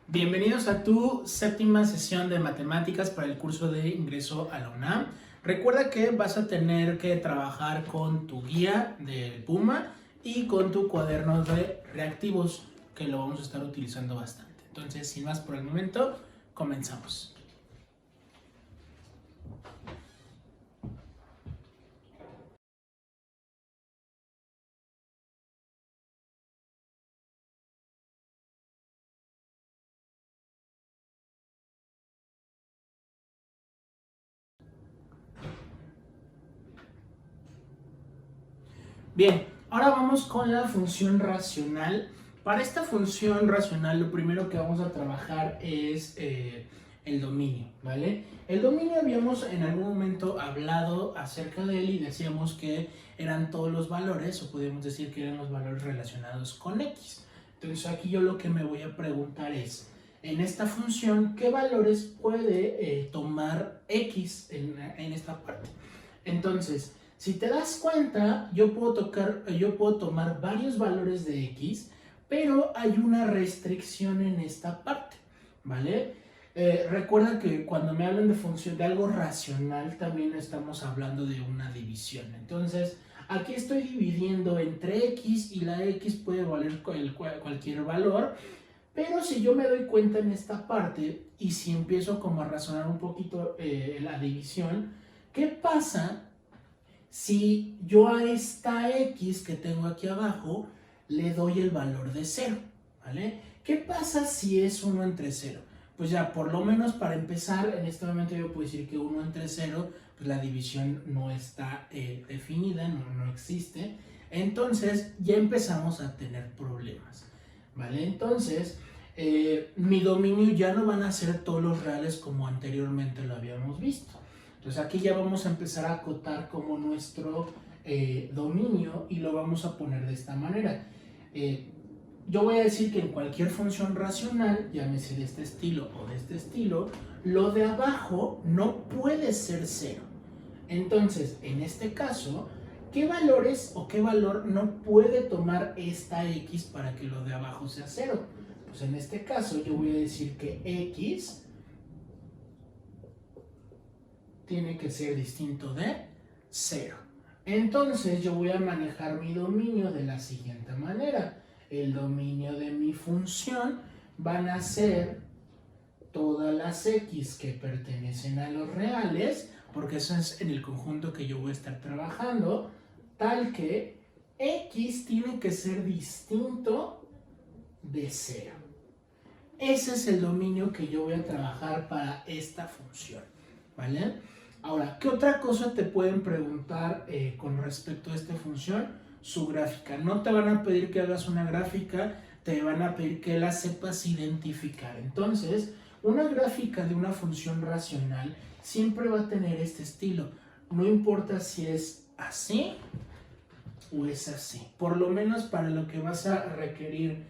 Bienvenidos a tu séptima sesión de matemáticas para el curso de ingreso a la UNAM. Recuerda que vas a tener que trabajar con tu guía del Puma y con tu cuaderno de reactivos, que lo vamos a estar utilizando bastante. Entonces, sin más por el momento, comenzamos. Bien, ahora vamos con la función racional. Para esta función racional lo primero que vamos a trabajar es el dominio, ¿vale? El dominio habíamos en algún momento hablado acerca de él y decíamos que eran todos los valores, o podríamos decir que eran los valores relacionados con X. Entonces aquí yo lo que me voy a preguntar es, en esta función, ¿qué valores puede tomar X en esta parte? Entonces, si te das cuenta, yo puedo tomar varios valores de X, pero hay una restricción en esta parte, ¿vale? Recuerda que cuando me hablan de función de algo racional, también estamos hablando de una división. Entonces, aquí estoy dividiendo entre X y la X puede valer cualquier valor, pero si yo me doy cuenta en esta parte y si empiezo como a razonar un poquito la división, ¿qué pasa si yo a esta X que tengo aquí abajo le doy el valor de 0? ¿Vale? ¿Qué pasa si es 1 entre 0? Pues ya, por lo menos para empezar, en este momento yo puedo decir que 1 entre 0, pues la división no está definida, no existe. Entonces ya empezamos a tener problemas, ¿vale? Entonces, mi dominio ya no van a ser todos los reales como anteriormente lo habíamos visto. Entonces aquí ya vamos a empezar a acotar como nuestro dominio y lo vamos a poner de esta manera. Yo voy a decir que en cualquier función racional, llámese de este estilo o de este estilo, lo de abajo no puede ser 0. Entonces, en este caso, ¿qué valores o qué valor no puede tomar esta X para que lo de abajo sea 0? Pues en este caso yo voy a decir que X tiene que ser distinto de 0. Entonces yo voy a manejar mi dominio de la siguiente manera. El dominio de mi función van a ser todas las X que pertenecen a los reales, porque eso es en el conjunto que yo voy a estar trabajando, tal que X tiene que ser distinto de 0. Ese es el dominio que yo voy a trabajar para esta función, ¿vale? Ahora, ¿qué otra cosa te pueden preguntar con respecto a esta función? Su gráfica. No te van a pedir que hagas una gráfica, te van a pedir que la sepas identificar. Entonces, una gráfica de una función racional siempre va a tener este estilo. No importa si es así o es así. Por lo menos para lo que vas a requerir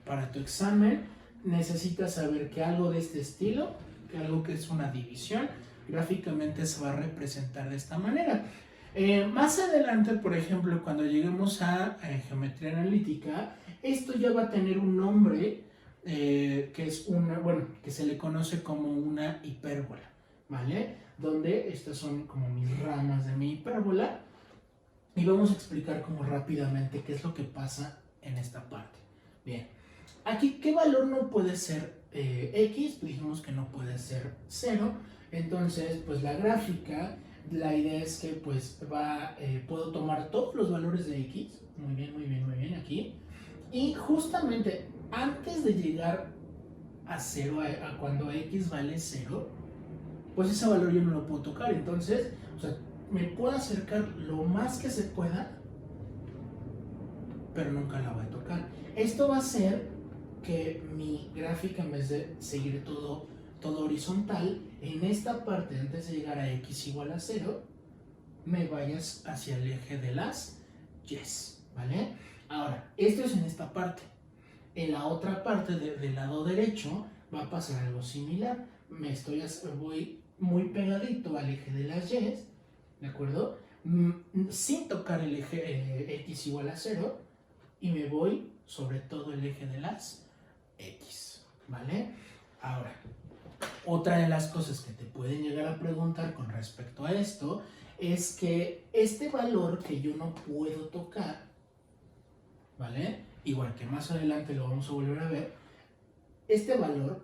para tu examen, necesitas saber que algo de este estilo, que algo que es una división, gráficamente se va a representar de esta manera. Más adelante, por ejemplo, cuando lleguemos a geometría analítica, esto ya va a tener un nombre que es que se le conoce como una hipérbola, ¿vale? Donde estas son como mis ramas de mi hipérbola y vamos a explicar como rápidamente qué es lo que pasa en esta parte. Bien, aquí, ¿qué valor no puede ser X? Dijimos que no puede ser 0. Entonces, pues la gráfica, la idea es que pues puedo tomar todos los valores de X, muy bien, aquí, y justamente antes de llegar a 0, a cuando X vale 0, pues ese valor yo no lo puedo tocar. Entonces, o sea, me puedo acercar lo más que se pueda, pero nunca la voy a tocar. Esto va a hacer que mi gráfica, en vez de seguir todo horizontal, en esta parte, antes de llegar a X igual a 0, me vayas hacia el eje de las Y's, ¿vale? Ahora, esto es en esta parte. En la otra parte del lado derecho va a pasar algo similar. Voy muy pegadito al eje de las Y's, ¿de acuerdo? sin tocar el eje x igual a 0 y me voy sobre todo el eje de las x, ¿vale? Ahora, otra de las cosas que te pueden llegar a preguntar con respecto a esto es que este valor que yo no puedo tocar, ¿vale? Igual que más adelante lo vamos a volver a ver, este valor,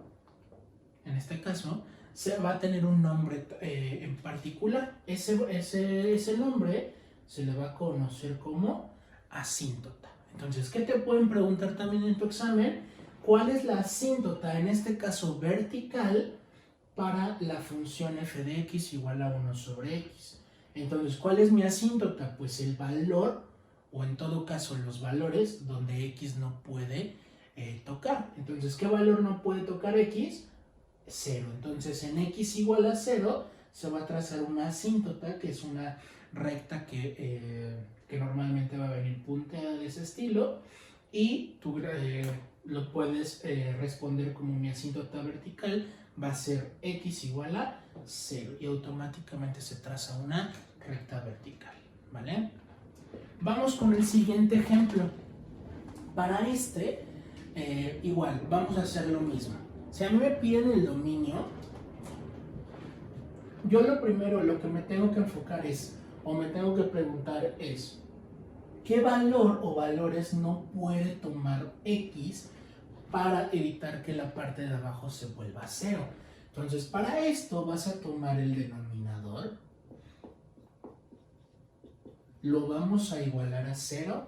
en este caso, se va a tener un nombre en particular. Ese nombre se le va a conocer como asíntota. Entonces, ¿qué te pueden preguntar también en tu examen? ¿Cuál es la asíntota, en este caso vertical, para la función f de x igual a 1 sobre x? Entonces, ¿cuál es mi asíntota? Pues el valor, o en todo caso los valores donde x no puede tocar. Entonces, ¿qué valor no puede tocar x? 0. Entonces, en x igual a 0 se va a trazar una asíntota, que es una recta que normalmente va a venir punteada de ese estilo, y tú lo puedes responder como mi asíntota vertical va a ser x igual a 0 y automáticamente se traza una recta vertical, ¿vale? Vamos con el siguiente ejemplo. Para este, igual, vamos a hacer lo mismo. Si a mí me piden el dominio, yo lo primero, lo que me tengo que enfocar es, o me tengo que preguntar es, ¿qué valor o valores no puede tomar x para evitar que la parte de abajo se vuelva a 0? Entonces, para esto vas a tomar el denominador, lo vamos a igualar a 0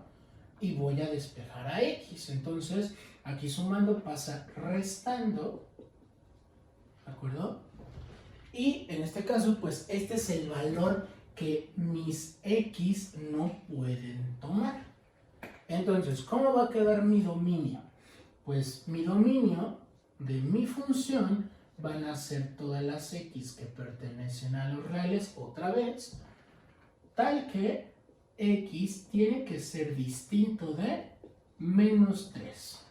y voy a despejar a x. Entonces, aquí sumando pasa restando, ¿de acuerdo? Y en este caso, pues este es el valor que mis x no pueden tomar. Entonces, ¿cómo va a quedar mi dominio? Pues mi dominio de mi función van a ser todas las x que pertenecen a los reales otra vez, tal que x tiene que ser distinto de menos 3.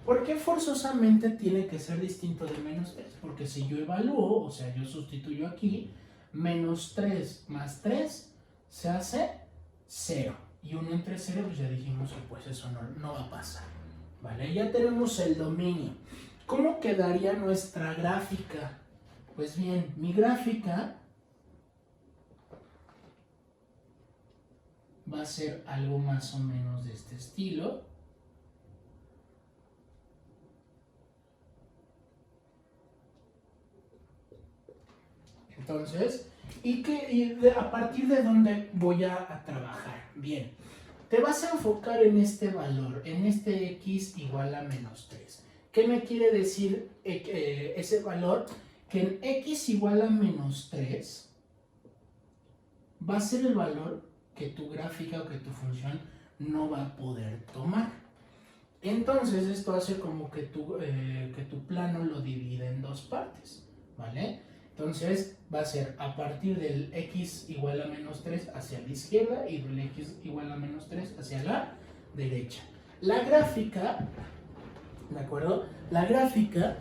¿Por qué forzosamente tiene que ser distinto de menos 3? Porque si yo evalúo, o sea, yo sustituyo aquí, menos 3 más 3 se hace 0. Y 1 entre 0, pues ya dijimos que pues eso no va a pasar. ¿Vale? Ya tenemos el dominio. ¿Cómo quedaría nuestra gráfica? Pues bien, mi gráfica va a ser algo más o menos de este estilo. Entonces, a partir de dónde voy a trabajar? Bien, te vas a enfocar en este valor, en este x igual a menos 3. ¿Qué me quiere decir ese valor? Que en x igual a menos 3 va a ser el valor que tu gráfica o que tu función no va a poder tomar. Entonces esto hace como que tu plano lo divide en dos partes, ¿vale? Entonces va a ser a partir del x igual a menos 3 hacia la izquierda y del x igual a menos 3 hacia la derecha. La gráfica, ¿de acuerdo? La gráfica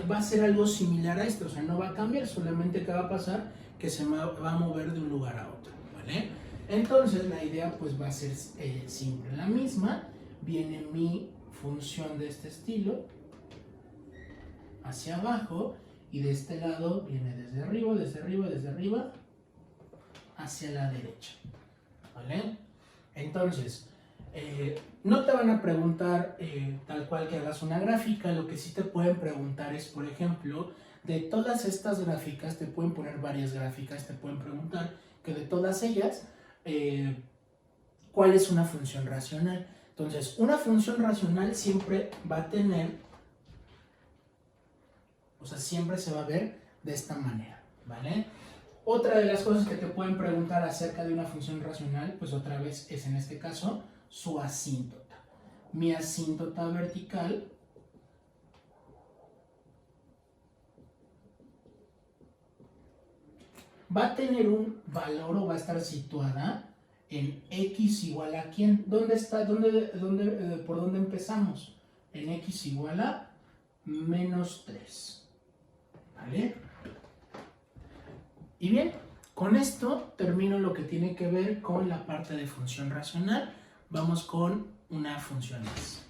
va a ser algo similar a esto, o sea, no va a cambiar, solamente que va a pasar que se va a mover de un lugar a otro, ¿vale? Entonces la idea pues va a ser siempre la misma. Viene mi función de este estilo hacia abajo y de este lado viene desde arriba, desde arriba, desde arriba hacia la derecha, ¿vale? Entonces, no te van a preguntar tal cual que hagas una gráfica. Lo que sí te pueden preguntar es, por ejemplo, de todas estas gráficas, te pueden poner varias gráficas, te pueden preguntar que de todas ellas, ¿cuál es una función racional? Entonces, una función racional siempre va a tener, o sea, siempre se va a ver de esta manera, ¿vale? Otra de las cosas que te pueden preguntar acerca de una función racional, pues otra vez es en este caso su asíntota. Mi asíntota vertical va a tener un valor o va a estar situada en x igual a ¿quién? ¿Dónde está? ¿Por dónde empezamos? En x igual a menos 3. ¿Vale? Y bien, Con esto termino lo que tiene que ver con la parte de función racional. Vamos con una función más.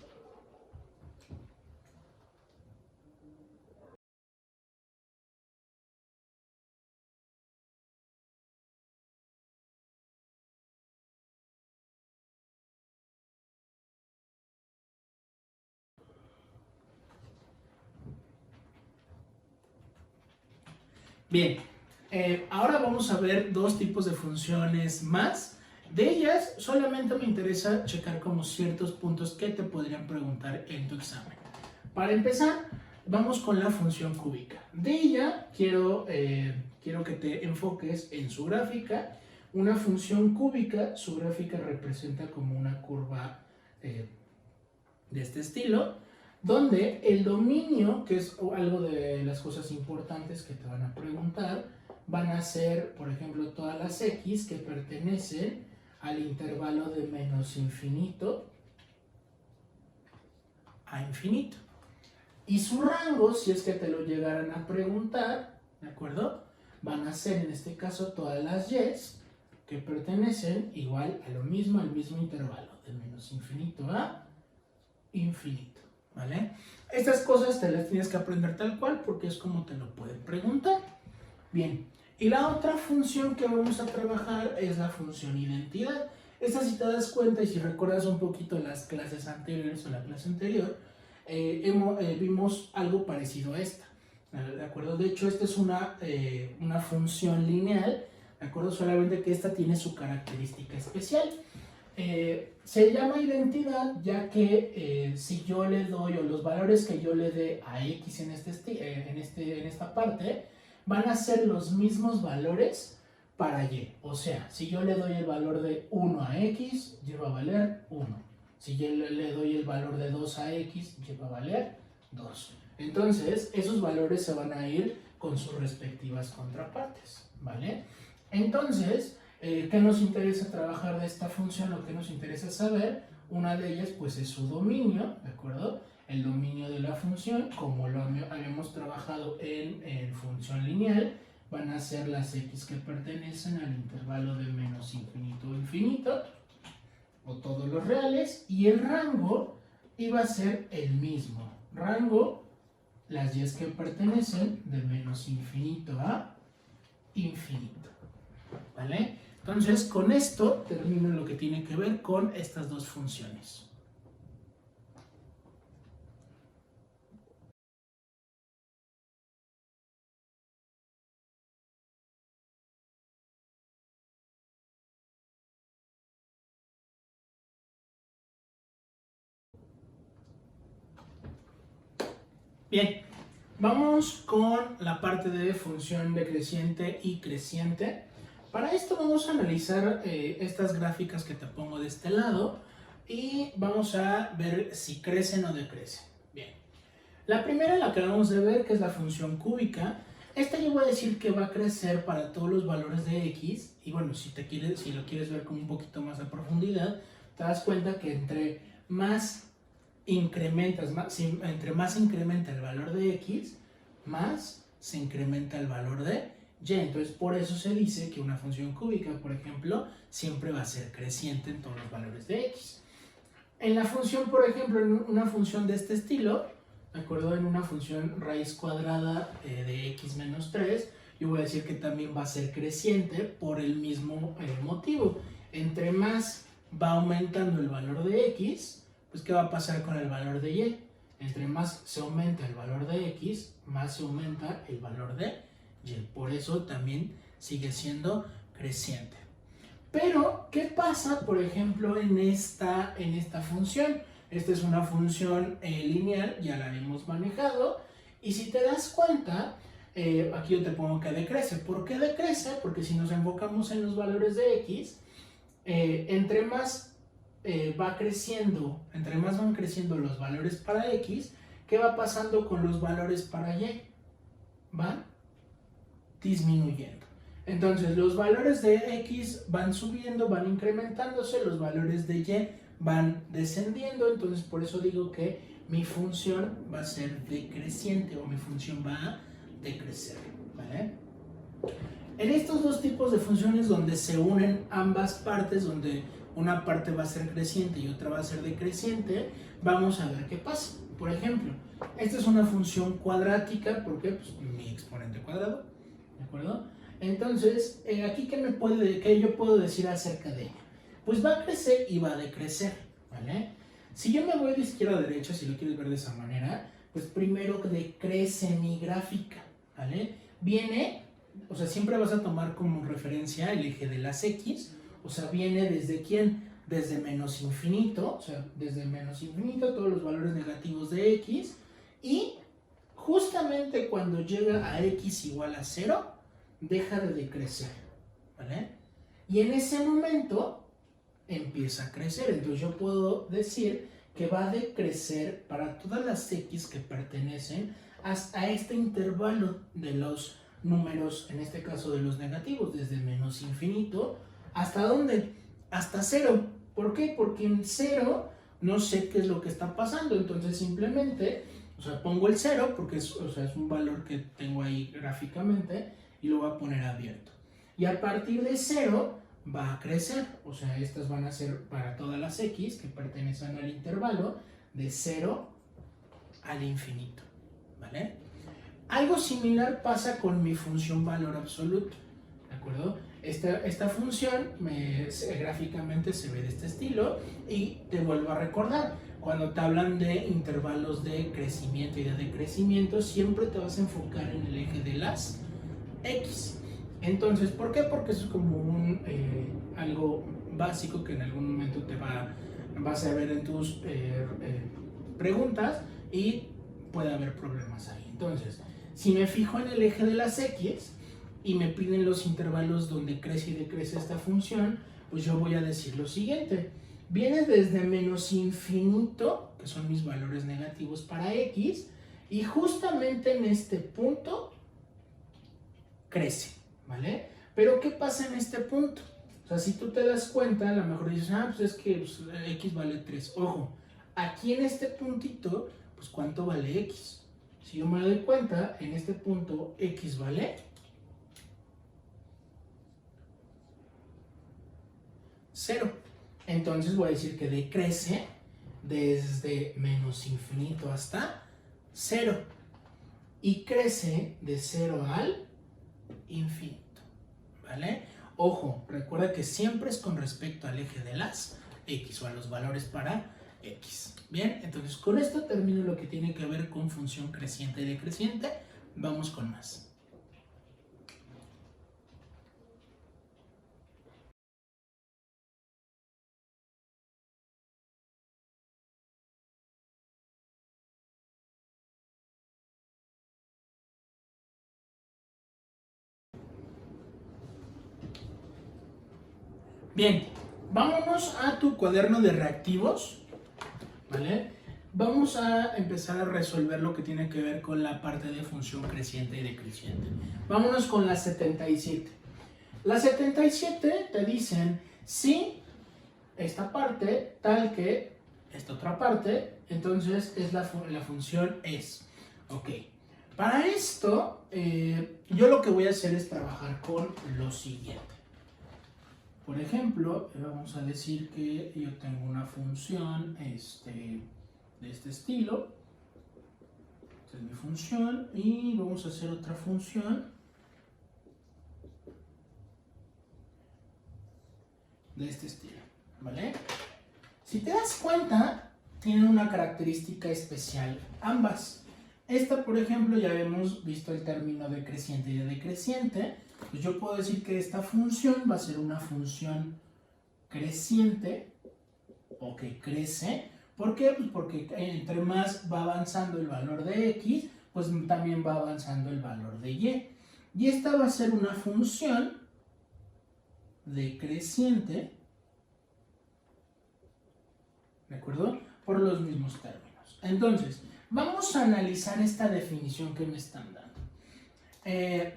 Bien, ahora vamos a ver dos tipos de funciones más. De ellas, solamente me interesa checar como ciertos puntos que te podrían preguntar en tu examen. Para empezar, vamos con la función cúbica. De ella, quiero que te enfoques en su gráfica. Una función cúbica, su gráfica representa como una curva de este estilo, donde el dominio, que es algo de las cosas importantes que te van a preguntar, van a ser, por ejemplo, todas las x que pertenecen al intervalo de menos infinito a infinito. Y su rango, si es que te lo llegaran a preguntar, ¿de acuerdo? Van a ser en este caso todas las y que pertenecen igual a lo mismo, al mismo intervalo, de menos infinito a infinito, ¿vale? Estas cosas te las tienes que aprender tal cual porque es como te lo pueden preguntar. Bien, y la otra función que vamos a trabajar es la función identidad. Esta, si te das cuenta y si recuerdas un poquito las clases anteriores o la clase anterior, vimos algo parecido a esta, ¿de acuerdo? De hecho, esta es una función lineal, ¿de acuerdo? Solamente que esta tiene su característica especial. Se llama identidad ya que si yo le doy, o los valores que yo le dé a x en esta parte, van a ser los mismos valores para y. O sea, si yo le doy el valor de 1 a x, y va a valer 1. Si yo le doy el valor de 2 a x, y va a valer 2. Entonces, esos valores se van a ir con sus respectivas contrapartes, ¿vale? Entonces, ¿qué nos interesa trabajar de esta función o qué nos interesa saber? Una de ellas, pues, es su dominio, ¿de acuerdo? El dominio de la función, como lo habíamos trabajado en función lineal, van a ser las x que pertenecen al intervalo de menos infinito a infinito, o todos los reales, y el rango iba a ser el mismo. Rango, las y que pertenecen de menos infinito a infinito, ¿vale? Entonces, con esto termino lo que tiene que ver con estas dos funciones. Bien, vamos con la parte de función decreciente y creciente. Para esto vamos a analizar estas gráficas que te pongo de este lado y vamos a ver si crecen o decrecen. Bien, la primera, la que acabamos de ver, que es la función cúbica. Esta yo voy a decir que va a crecer para todos los valores de x, y bueno, si lo quieres ver con un poquito más de profundidad, te das cuenta que entre más incrementa el valor de x, más se incrementa el valor de y. Entonces, por eso se dice que una función cúbica, por ejemplo, siempre va a ser creciente en todos los valores de x. En la función, por ejemplo, en una función de este estilo, ¿de acuerdo? En una función raíz cuadrada de x menos 3, yo voy a decir que también va a ser creciente por el mismo motivo. Entre más va aumentando el valor de x, pues ¿qué va a pasar con el valor de y? Entre más se aumenta el valor de x, más se aumenta el valor de y. Por eso también sigue siendo creciente. Pero, ¿qué pasa, por ejemplo, en esta función? Esta es una función lineal, ya la hemos manejado. Y si te das cuenta, aquí yo te pongo que decrece. ¿Por qué decrece? Porque si nos enfocamos en los valores de x, entre más va creciendo, entre más van creciendo los valores para x, ¿qué va pasando con los valores para y? Van disminuyendo. Entonces, los valores de x van subiendo, van incrementándose, los valores de y van descendiendo. Entonces, por eso digo que mi función va a ser decreciente, o mi función va a decrecer, ¿vale? En estos dos tipos de funciones donde se unen ambas partes, donde una parte va a ser creciente y otra va a ser decreciente, vamos a ver qué pasa. Por ejemplo, esta es una función cuadrática, porque pues, mi exponente cuadrado, ¿de acuerdo? Entonces, aquí ¿qué yo puedo decir acerca de ella? Pues va a crecer y va a decrecer, ¿vale? Si yo me voy de izquierda a derecha, si lo quieres ver de esa manera, pues primero decrece mi gráfica, ¿vale? O sea, siempre vas a tomar como referencia el eje de las X, o sea, viene desde ¿quién? Desde menos infinito, o sea, desde menos infinito, todos los valores negativos de X, y justamente cuando llega a X igual a 0, deja de decrecer, ¿vale? Y en ese momento empieza a crecer, entonces yo puedo decir que va a decrecer para todas las X que pertenecen a este intervalo de los números, en este caso de los negativos, desde menos infinito, ¿hasta dónde? Hasta 0. ¿Por qué? Porque en 0 no sé qué es lo que está pasando, entonces simplemente, o sea, pongo el 0 porque es un valor que tengo ahí gráficamente y lo voy a poner abierto. Y a partir de 0 va a crecer, o sea, estas van a ser para todas las X que pertenecen al intervalo de 0 al infinito, ¿vale? Algo similar pasa con mi función valor absoluto, ¿de acuerdo? Esta función gráficamente se ve de este estilo y te vuelvo a recordar, cuando te hablan de intervalos de crecimiento y de decrecimiento, siempre te vas a enfocar en el eje de las X. Entonces, ¿por qué? Porque eso es como algo básico que en algún momento vas a ver en tus preguntas y puede haber problemas ahí. Entonces, si me fijo en el eje de las X y me piden los intervalos donde crece y decrece esta función, pues yo voy a decir lo siguiente. Viene desde menos infinito, que son mis valores negativos para X, y justamente en este punto crece, ¿vale? Pero ¿qué pasa en este punto? O sea, si tú te das cuenta, a lo mejor dices, pues es que X vale 3. Ojo, aquí en este puntito, pues ¿cuánto vale X? Si yo me doy cuenta, en este punto X vale 0. Entonces voy a decir que decrece desde menos infinito hasta 0. Y crece de 0 al infinito, ¿vale? Ojo, recuerda que siempre es con respecto al eje de las X o a los valores para X. Bien, entonces con esto termino lo que tiene que ver con función creciente y decreciente. Vamos con más. Bien, vámonos a tu cuaderno de reactivos, ¿vale? Vamos a empezar a resolver lo que tiene que ver con la parte de función creciente y decreciente. Vámonos con la 77. La 77 te dicen si esta parte tal que esta otra parte, entonces la función es. Ok, para esto yo lo que voy a hacer es trabajar con lo siguiente. Por ejemplo, vamos a decir que yo tengo una función de este estilo. Esta es mi función y vamos a hacer otra función de este estilo, ¿vale? Si te das cuenta, tienen una característica especial ambas. Esta, por ejemplo, ya hemos visto el término de creciente y de decreciente. Pues yo puedo decir que esta función va a ser una función creciente o que crece. ¿Por qué? Pues porque entre más va avanzando el valor de X, pues también va avanzando el valor de Y. Y esta va a ser una función decreciente, ¿de acuerdo? Por los mismos términos. Entonces, vamos a analizar esta definición que me están dando.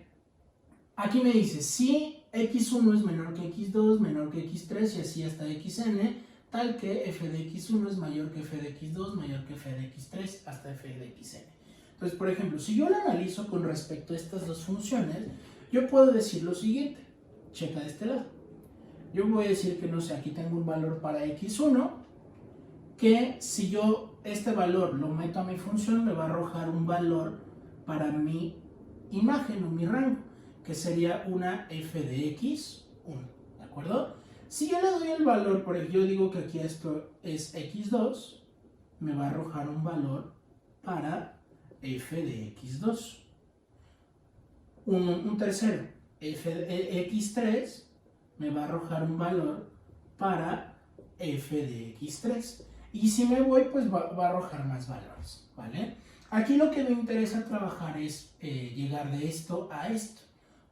Aquí me dice, si x1 es menor que x2, menor que x3 y así hasta xn, tal que f de x1 es mayor que f de x2, mayor que f de x3 hasta f de xn. Entonces, por ejemplo, si yo lo analizo con respecto a estas dos funciones, Yo puedo decir lo siguiente, checa de este lado. Yo voy a decir que, no sé, aquí tengo un valor para x1, que si yo este valor lo meto a mi función, me va a arrojar un valor para mi imagen o mi rango, que sería una f de x1, ¿de acuerdo? Si yo le doy el valor, por ejemplo, yo digo que aquí esto es x2, me va a arrojar un valor para f de x2. Un tercero, f de x3, me va a arrojar un valor para f de x3. Y si me voy, pues va a arrojar más valores, ¿vale? Aquí lo que me interesa trabajar es llegar de esto a esto.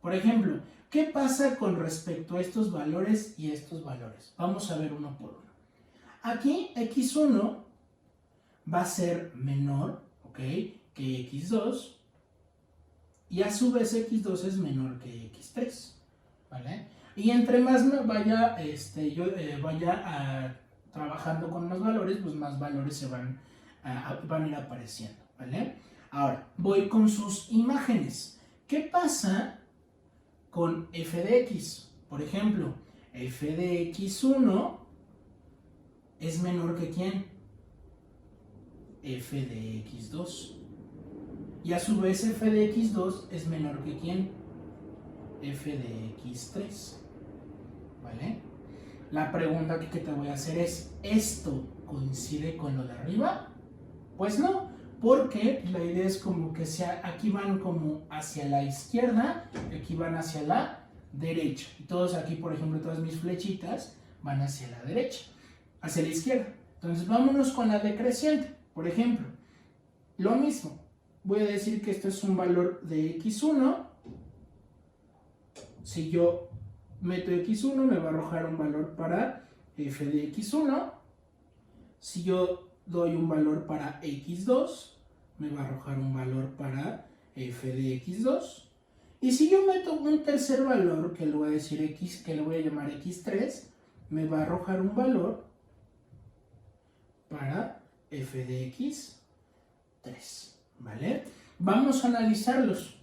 Por ejemplo, ¿qué pasa con respecto a estos valores y estos valores? Vamos a ver uno por uno. Aquí x1 va a ser menor, ¿ok?, que x2, y a su vez x2 es menor que x3, ¿vale? Y entre más me vaya, trabajando con más valores, pues más valores se van a ir apareciendo, ¿vale? Ahora, voy con sus imágenes. ¿Qué pasa con f de x? Por ejemplo, f de x1 es menor que ¿quién? F de x2. Y a su vez f de x2 es menor que ¿quién? F de x3, ¿vale? La pregunta que te voy a hacer es, ¿esto coincide con lo de arriba? Pues no, porque la idea es como que aquí van como hacia la izquierda, aquí van hacia la derecha. Y todos aquí, por ejemplo, todas mis flechitas van hacia la derecha, hacia la izquierda. Entonces vámonos con la decreciente. Por ejemplo, lo mismo. Voy a decir que esto es un valor de x1. Si yo meto x1, me va a arrojar un valor para f de x1. Si yo doy un valor para x2, me va a arrojar un valor para f de x2. Y si yo meto un tercer valor, que le voy a decir x, que le voy a llamar x3, me va a arrojar un valor para f de x3, ¿vale? Vamos a analizarlos.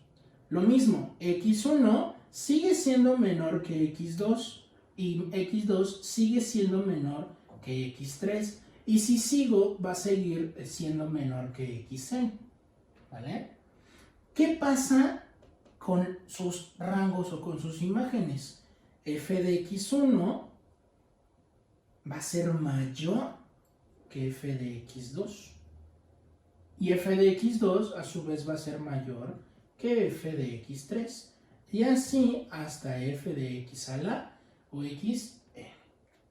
Lo mismo, x1 sigue siendo menor que x2 y x2 sigue siendo menor que x3. Y si sigo, va a seguir siendo menor que xn, ¿vale? ¿Qué pasa con sus rangos o con sus imágenes? F de x1 va a ser mayor que f de x2. Y f de x2 a su vez va a ser mayor que f de x3. Y así hasta f de x a la o xn,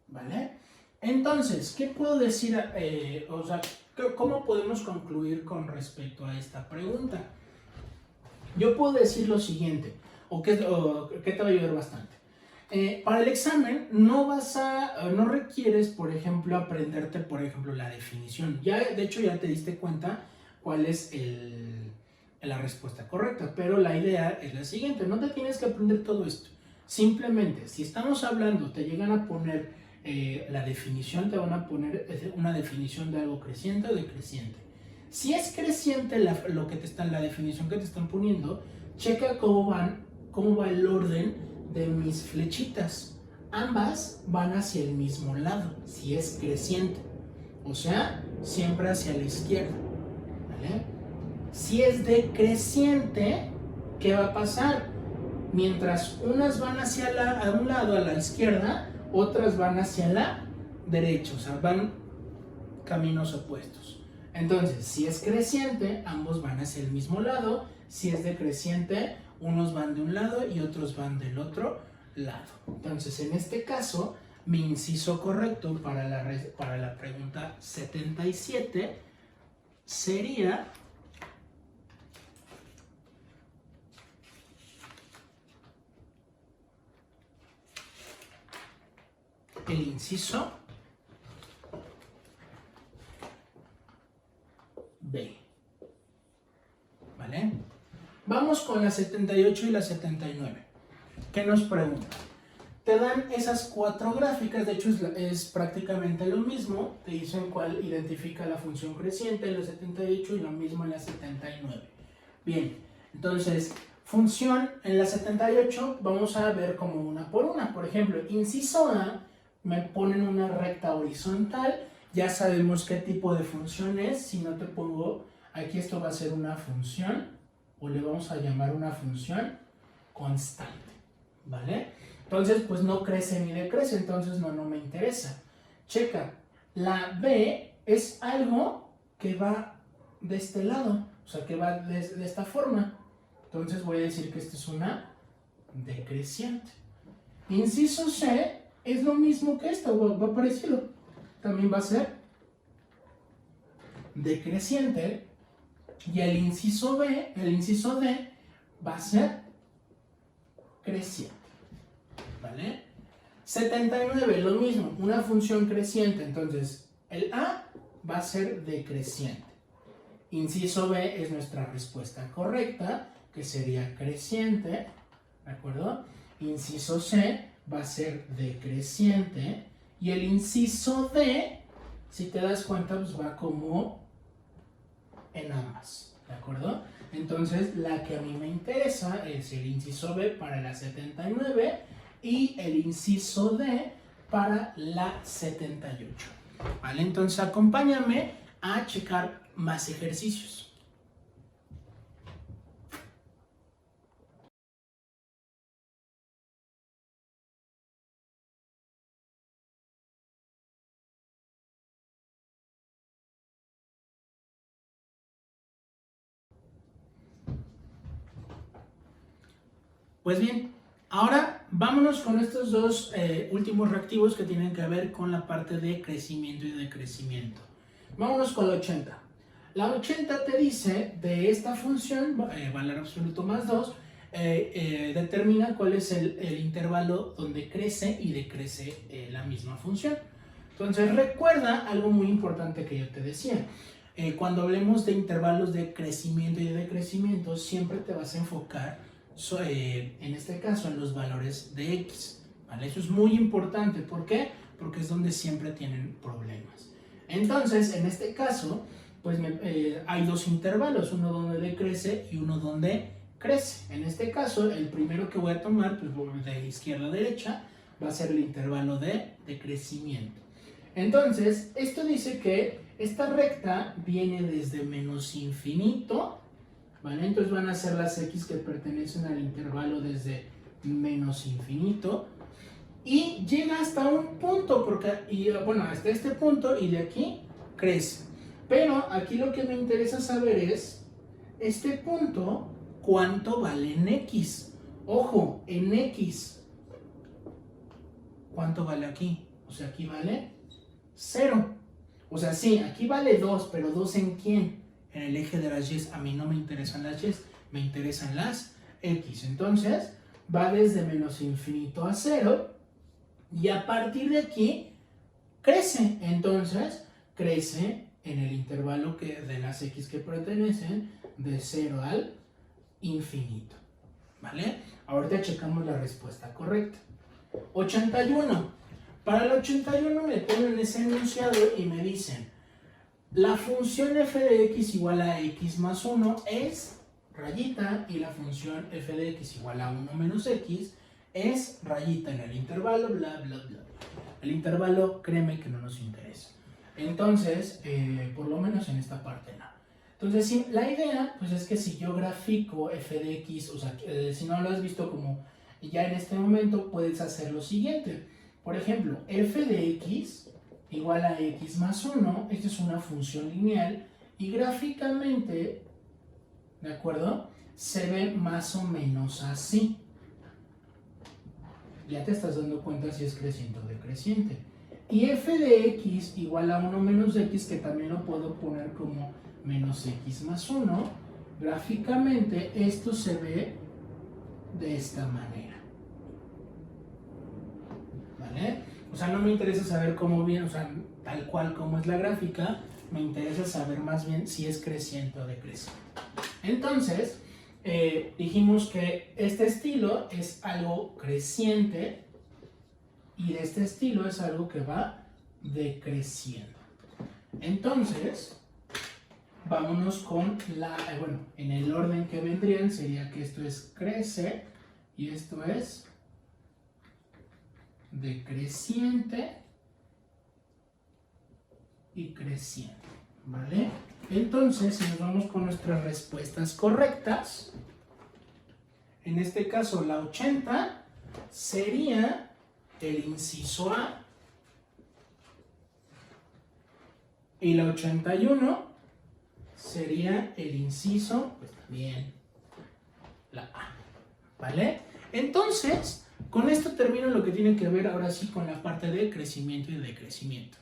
¿vale? Entonces, ¿qué puedo decir? ¿Cómo podemos concluir con respecto a esta pregunta? Yo puedo decir lo siguiente, que te va a ayudar bastante. Para el examen no requieres, por ejemplo, aprenderte, por ejemplo, la definición. De hecho, ya te diste cuenta cuál es la respuesta correcta, pero la idea es la siguiente, no te tienes que aprender todo esto. Simplemente, si estamos hablando, te llegan a poner la definición, te van a poner una definición de algo creciente o decreciente. Si es creciente la definición que te están poniendo, checa cómo va el orden de mis flechitas. Ambas van hacia el mismo lado, si es creciente, o sea, siempre hacia la izquierda, ¿vale? Si es decreciente, ¿qué va a pasar? Mientras unas van a un lado, a la izquierda, otras van hacia la derecha, o sea, van caminos opuestos. Entonces, si es creciente, ambos van hacia el mismo lado. Si es decreciente, unos van de un lado y otros van del otro lado. Entonces, en este caso, mi inciso correcto para la pregunta 77 sería el inciso B. ¿Vale? Vamos con la 78 y la 79. ¿Qué nos preguntan? Te dan esas cuatro gráficas, de hecho es prácticamente lo mismo. Te dicen cuál identifica la función creciente en la 78 y lo mismo en la 79. Bien, entonces, función en la 78 vamos a ver como una por una. Por ejemplo, inciso A me ponen una recta horizontal. Ya sabemos qué tipo de función es. Si no te pongo aquí, esto va a ser una función, o le vamos a llamar una función constante, ¿vale? Entonces, pues no crece ni decrece, entonces no me interesa. Checa, la B es algo que va de este lado, o sea, que va de esta forma. Entonces voy a decir que esta es una decreciente. Inciso C es lo mismo que esta, va parecido. También va a ser decreciente. Y el inciso B, el inciso D, va a ser creciente. ¿Vale? 79, lo mismo, una función creciente. Entonces, el A va a ser decreciente. Inciso B es nuestra respuesta correcta, que sería creciente, ¿de acuerdo? Inciso C va a ser decreciente. Y el inciso D, si te das cuenta, pues va como en ambas, ¿de acuerdo? Entonces, la que a mí me interesa es el inciso B para la 79 y el inciso D para la 78. ¿Vale? Entonces, acompáñame a checar más ejercicios. Pues bien, ahora vámonos con estos dos últimos reactivos que tienen que ver con la parte de crecimiento y decrecimiento. Vámonos con la 80. La 80 te dice de esta función, valor absoluto más 2, determina cuál es el intervalo donde crece y decrece la misma función. Entonces recuerda algo muy importante que yo te decía. Cuando hablemos de intervalos de crecimiento y de decrecimiento, siempre te vas a enfocar, en este caso, en los valores de X. ¿Vale? Eso es muy importante. ¿Por qué? Porque es donde siempre tienen problemas. Entonces, en este caso, pues hay dos intervalos, uno donde decrece y uno donde crece. En este caso, el primero que voy a tomar, pues de izquierda a derecha, va a ser el intervalo de crecimiento. Entonces, esto dice que esta recta viene desde menos infinito, ¿vale? Entonces van a ser las X que pertenecen al intervalo desde menos infinito y llega hasta un punto, bueno, hasta este punto, y de aquí crece. Pero aquí lo que me interesa saber es, este punto, ¿cuánto vale en X? Ojo, en X, ¿cuánto vale aquí? O sea, aquí vale 0. O sea, sí, aquí vale 2, pero ¿2 en quién? En el eje de las Y. A mí no me interesan las Y, me interesan las X. Entonces, va desde menos infinito a 0. Y a partir de aquí, crece. Entonces, crece en el intervalo de las X que pertenecen de 0 al infinito. ¿Vale? Ahorita checamos la respuesta correcta. 81. Para el 81 me ponen ese enunciado y me dicen, la función f de x igual a x más 1 es rayita y la función f de x igual a 1 menos x es rayita en el intervalo, bla, bla, bla. El intervalo, créeme que no nos interesa. Entonces, por lo menos en esta parte no. Entonces, sí, la idea, pues es que si yo grafico f de x, o sea, si no lo has visto como ya en este momento, puedes hacer lo siguiente. Por ejemplo, f de x igual a x más 1, esta es una función lineal y gráficamente, ¿de acuerdo? Se ve más o menos así. Ya te estás dando cuenta si es creciente o decreciente. Y f de x igual a 1 menos x, que también lo puedo poner como menos x más 1, gráficamente esto se ve de esta manera. ¿Vale? O sea, no me interesa saber cómo viene, o sea, tal cual como es la gráfica, me interesa saber más bien si es creciente o decreciente. Entonces, dijimos que este estilo es algo creciente y de este estilo es algo que va decreciendo. Entonces, vámonos con bueno, en el orden que vendrían sería que esto es crece y esto es decreciente y creciente, ¿vale? Entonces, si nos vamos con nuestras respuestas correctas, en este caso la 80 sería el inciso A y la 81 sería el inciso, pues también la A, ¿vale? Entonces, con esto termino lo que tiene que ver ahora sí con la parte de crecimiento y decrecimiento.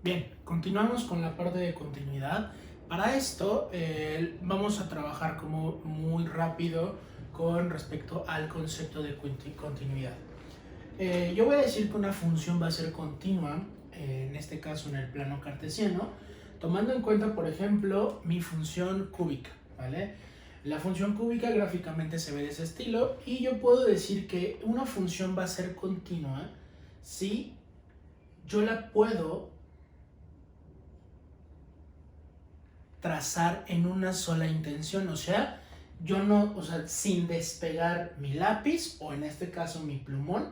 Bien, continuamos con la parte de continuidad. Para esto vamos a trabajar como muy rápido con respecto al concepto de continuidad. Yo voy a decir que una función va a ser continua, en este caso en el plano cartesiano, tomando en cuenta, por ejemplo, mi función cúbica, ¿vale? La función cúbica gráficamente se ve de ese estilo y yo puedo decir que una función va a ser continua si yo la puedo trazar en una sola intención, o sea, yo no, o sea, sin despegar mi lápiz o en este caso mi plumón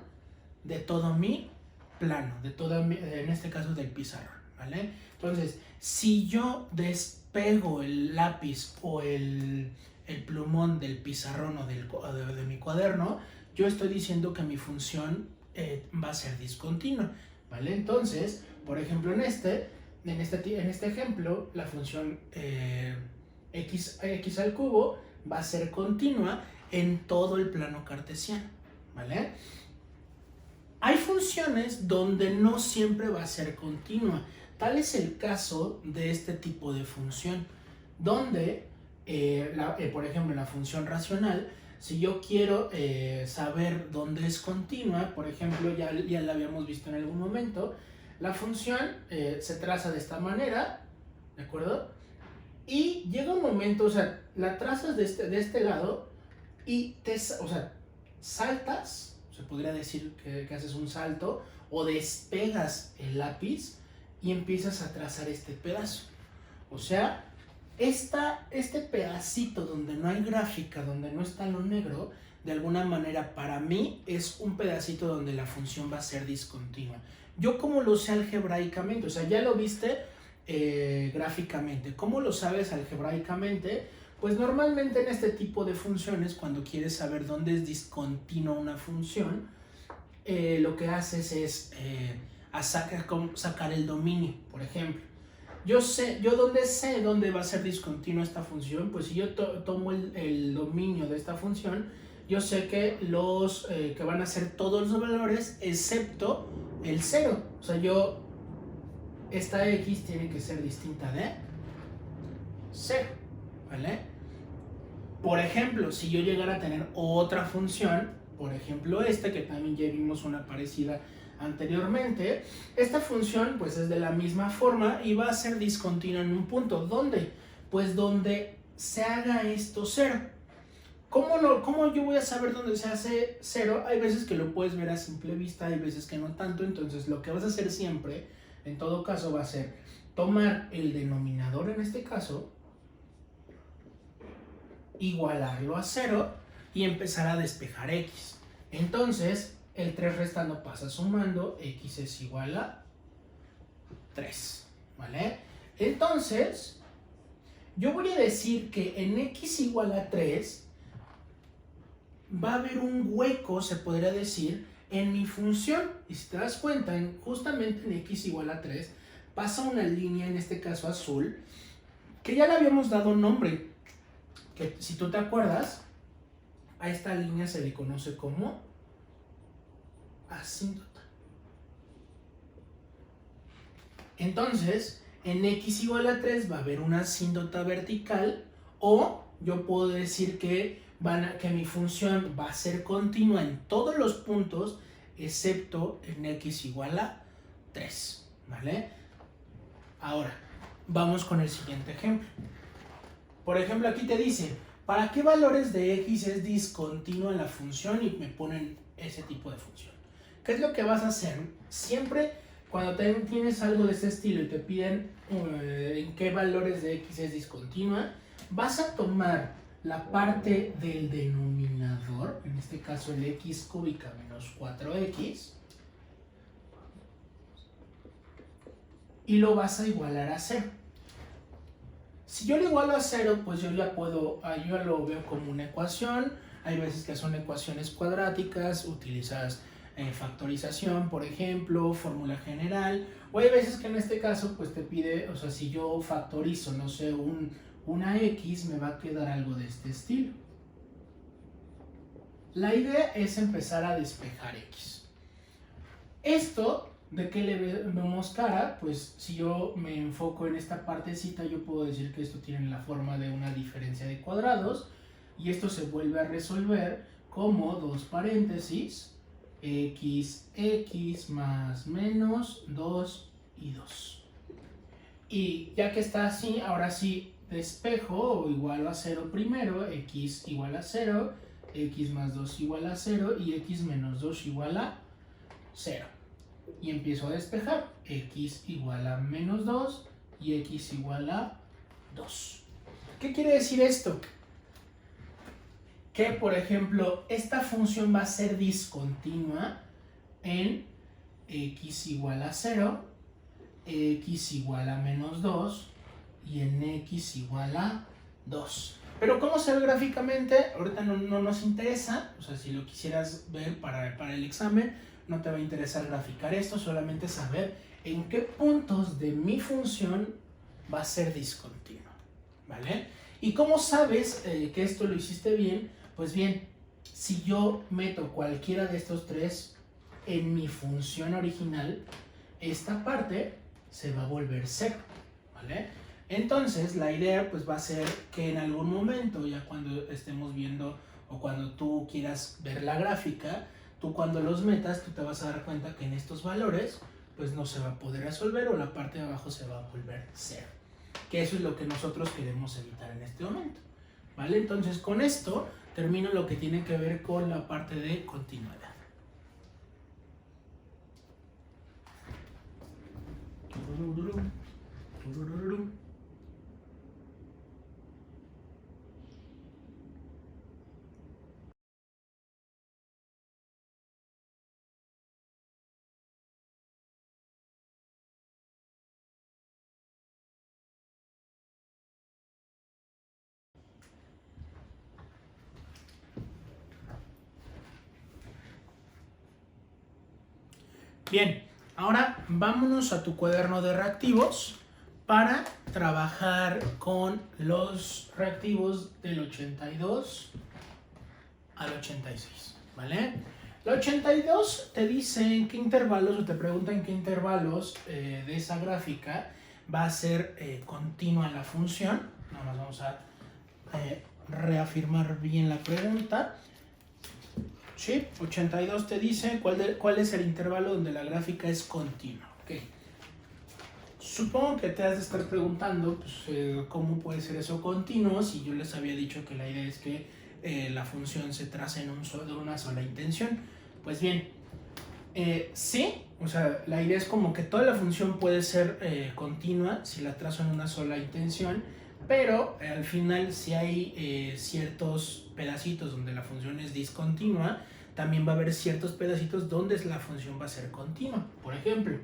de todo mi plano, de todo en este caso del pizarrón, ¿vale? Entonces, si yo despego el lápiz o el plumón del pizarrón o de mi cuaderno, yo estoy diciendo que mi función va a ser discontinua, ¿vale? Entonces, por ejemplo, en este ejemplo, la función x al cubo va a ser continua en todo el plano cartesiano, ¿vale? Hay funciones donde no siempre va a ser continua. Tal es el caso de este tipo de función, donde, por ejemplo, la función racional, si yo quiero saber dónde es continua, por ejemplo, ya la habíamos visto en algún momento, la función se traza de esta manera, ¿de acuerdo? Y llega un momento, o sea, la trazas de este lado y o sea, saltas, se podría decir que haces un salto, o despegas el lápiz y empiezas a trazar este pedazo. O sea, este pedacito donde no hay gráfica, donde no está lo negro, de alguna manera para mí es un pedacito donde la función va a ser discontinua. Yo cómo lo sé algebraicamente, o sea, ya lo viste gráficamente. ¿Cómo lo sabes algebraicamente? Pues normalmente en este tipo de funciones, cuando quieres saber dónde es discontinua una función, lo que haces es sacar el dominio, por ejemplo. Yo sé dónde va a ser discontinua esta función, pues si yo tomo el dominio de esta función, yo sé que que van a ser todos los valores excepto el 0. O sea, esta x tiene que ser distinta de 0, ¿vale? Por ejemplo, si yo llegara a tener otra función, por ejemplo esta, que también ya vimos una parecida anteriormente, esta función pues es de la misma forma y va a ser discontinua en un punto. ¿Dónde? Pues donde se haga esto 0. ¿Cómo yo voy a saber dónde se hace 0? Hay veces que lo puedes ver a simple vista, hay veces que no tanto. Entonces lo que vas a hacer siempre, en todo caso, va a ser tomar el denominador, en este caso, igualarlo a 0 y empezar a despejar x. Entonces, el 3 restando pasa sumando, x es igual a 3, ¿vale? Entonces, yo voy a decir que en x igual a 3 va a haber un hueco, se podría decir, en mi función. Y si te das cuenta, justamente en x igual a 3 pasa una línea, en este caso azul, que ya le habíamos dado nombre, que si tú te acuerdas, a esta línea se le conoce como asíntota. Entonces, en x igual a 3 va a haber una asíntota vertical, o yo puedo decir que que mi función va a ser continua en todos los puntos, excepto en x igual a 3, ¿vale? Ahora, vamos con el siguiente ejemplo. Por ejemplo, aquí te dice, ¿para qué valores de x es discontinua la función? Y me ponen ese tipo de función. ¿Qué es lo que vas a hacer? Siempre cuando tienes algo de este estilo y te piden en qué valores de x es discontinua, vas a tomar la parte del denominador, en este caso el x cúbica menos 4x, y lo vas a igualar a 0. Si yo lo igualo a 0, pues yo ya lo veo como una ecuación. Hay veces que son ecuaciones cuadráticas, utilizas factorización, por ejemplo, fórmula general, o hay veces que en este caso pues te pide, o sea, si yo factorizo, no sé, una x, me va a quedar algo de este estilo. La idea es empezar a despejar x. Esto, ¿de qué le vemos cara? Pues si yo me enfoco en esta partecita, yo puedo decir que esto tiene la forma de una diferencia de cuadrados, y esto se vuelve a resolver como dos paréntesis, x más menos 2 y 2. Y ya que está así, ahora sí despejo o igualo a 0 primero, x igual a 0, x más 2 igual a 0 y x menos 2 igual a 0. Y empiezo a despejar, x igual a menos 2 y x igual a 2. ¿Qué quiere decir esto? Que, por ejemplo, esta función va a ser discontinua en x igual a 0, x igual a menos 2 y en x igual a 2. Pero ¿cómo se ve gráficamente? Ahorita no nos interesa, o sea, si lo quisieras ver para el examen, no te va a interesar graficar esto, solamente saber en qué puntos de mi función va a ser discontinua, ¿vale? ¿Y cómo sabes que esto lo hiciste bien? Pues bien, si yo meto cualquiera de estos tres en mi función original, esta parte se va a volver 0, ¿vale? Entonces, la idea pues va a ser que en algún momento, ya cuando estemos viendo o cuando tú quieras ver la gráfica, tú cuando los metas, tú te vas a dar cuenta que en estos valores pues no se va a poder resolver o la parte de abajo se va a volver 0. Que eso es lo que nosotros queremos evitar en este momento, ¿vale? Entonces, con esto termino lo que tiene que ver con la parte de continuidad. Bien, ahora vámonos a tu cuaderno de reactivos para trabajar con los reactivos del 82 al 86, ¿vale? La 82 te dice en qué intervalos, o te pregunta en qué intervalos de esa gráfica va a ser continua la función. Nada más vamos a reafirmar bien la pregunta. Sí, 82 te dice cuál es el intervalo donde la gráfica es continua. Okay. Supongo que te has de estar preguntando pues, cómo puede ser eso continuo si yo les había dicho que la idea es que la función se trace en una sola intención. Pues bien, sí, o sea, la idea es como que toda la función puede ser continua si la trazo en una sola intención, pero al final si hay ciertos pedacitos donde la función es discontinua, también va a haber ciertos pedacitos donde la función va a ser continua. Por ejemplo,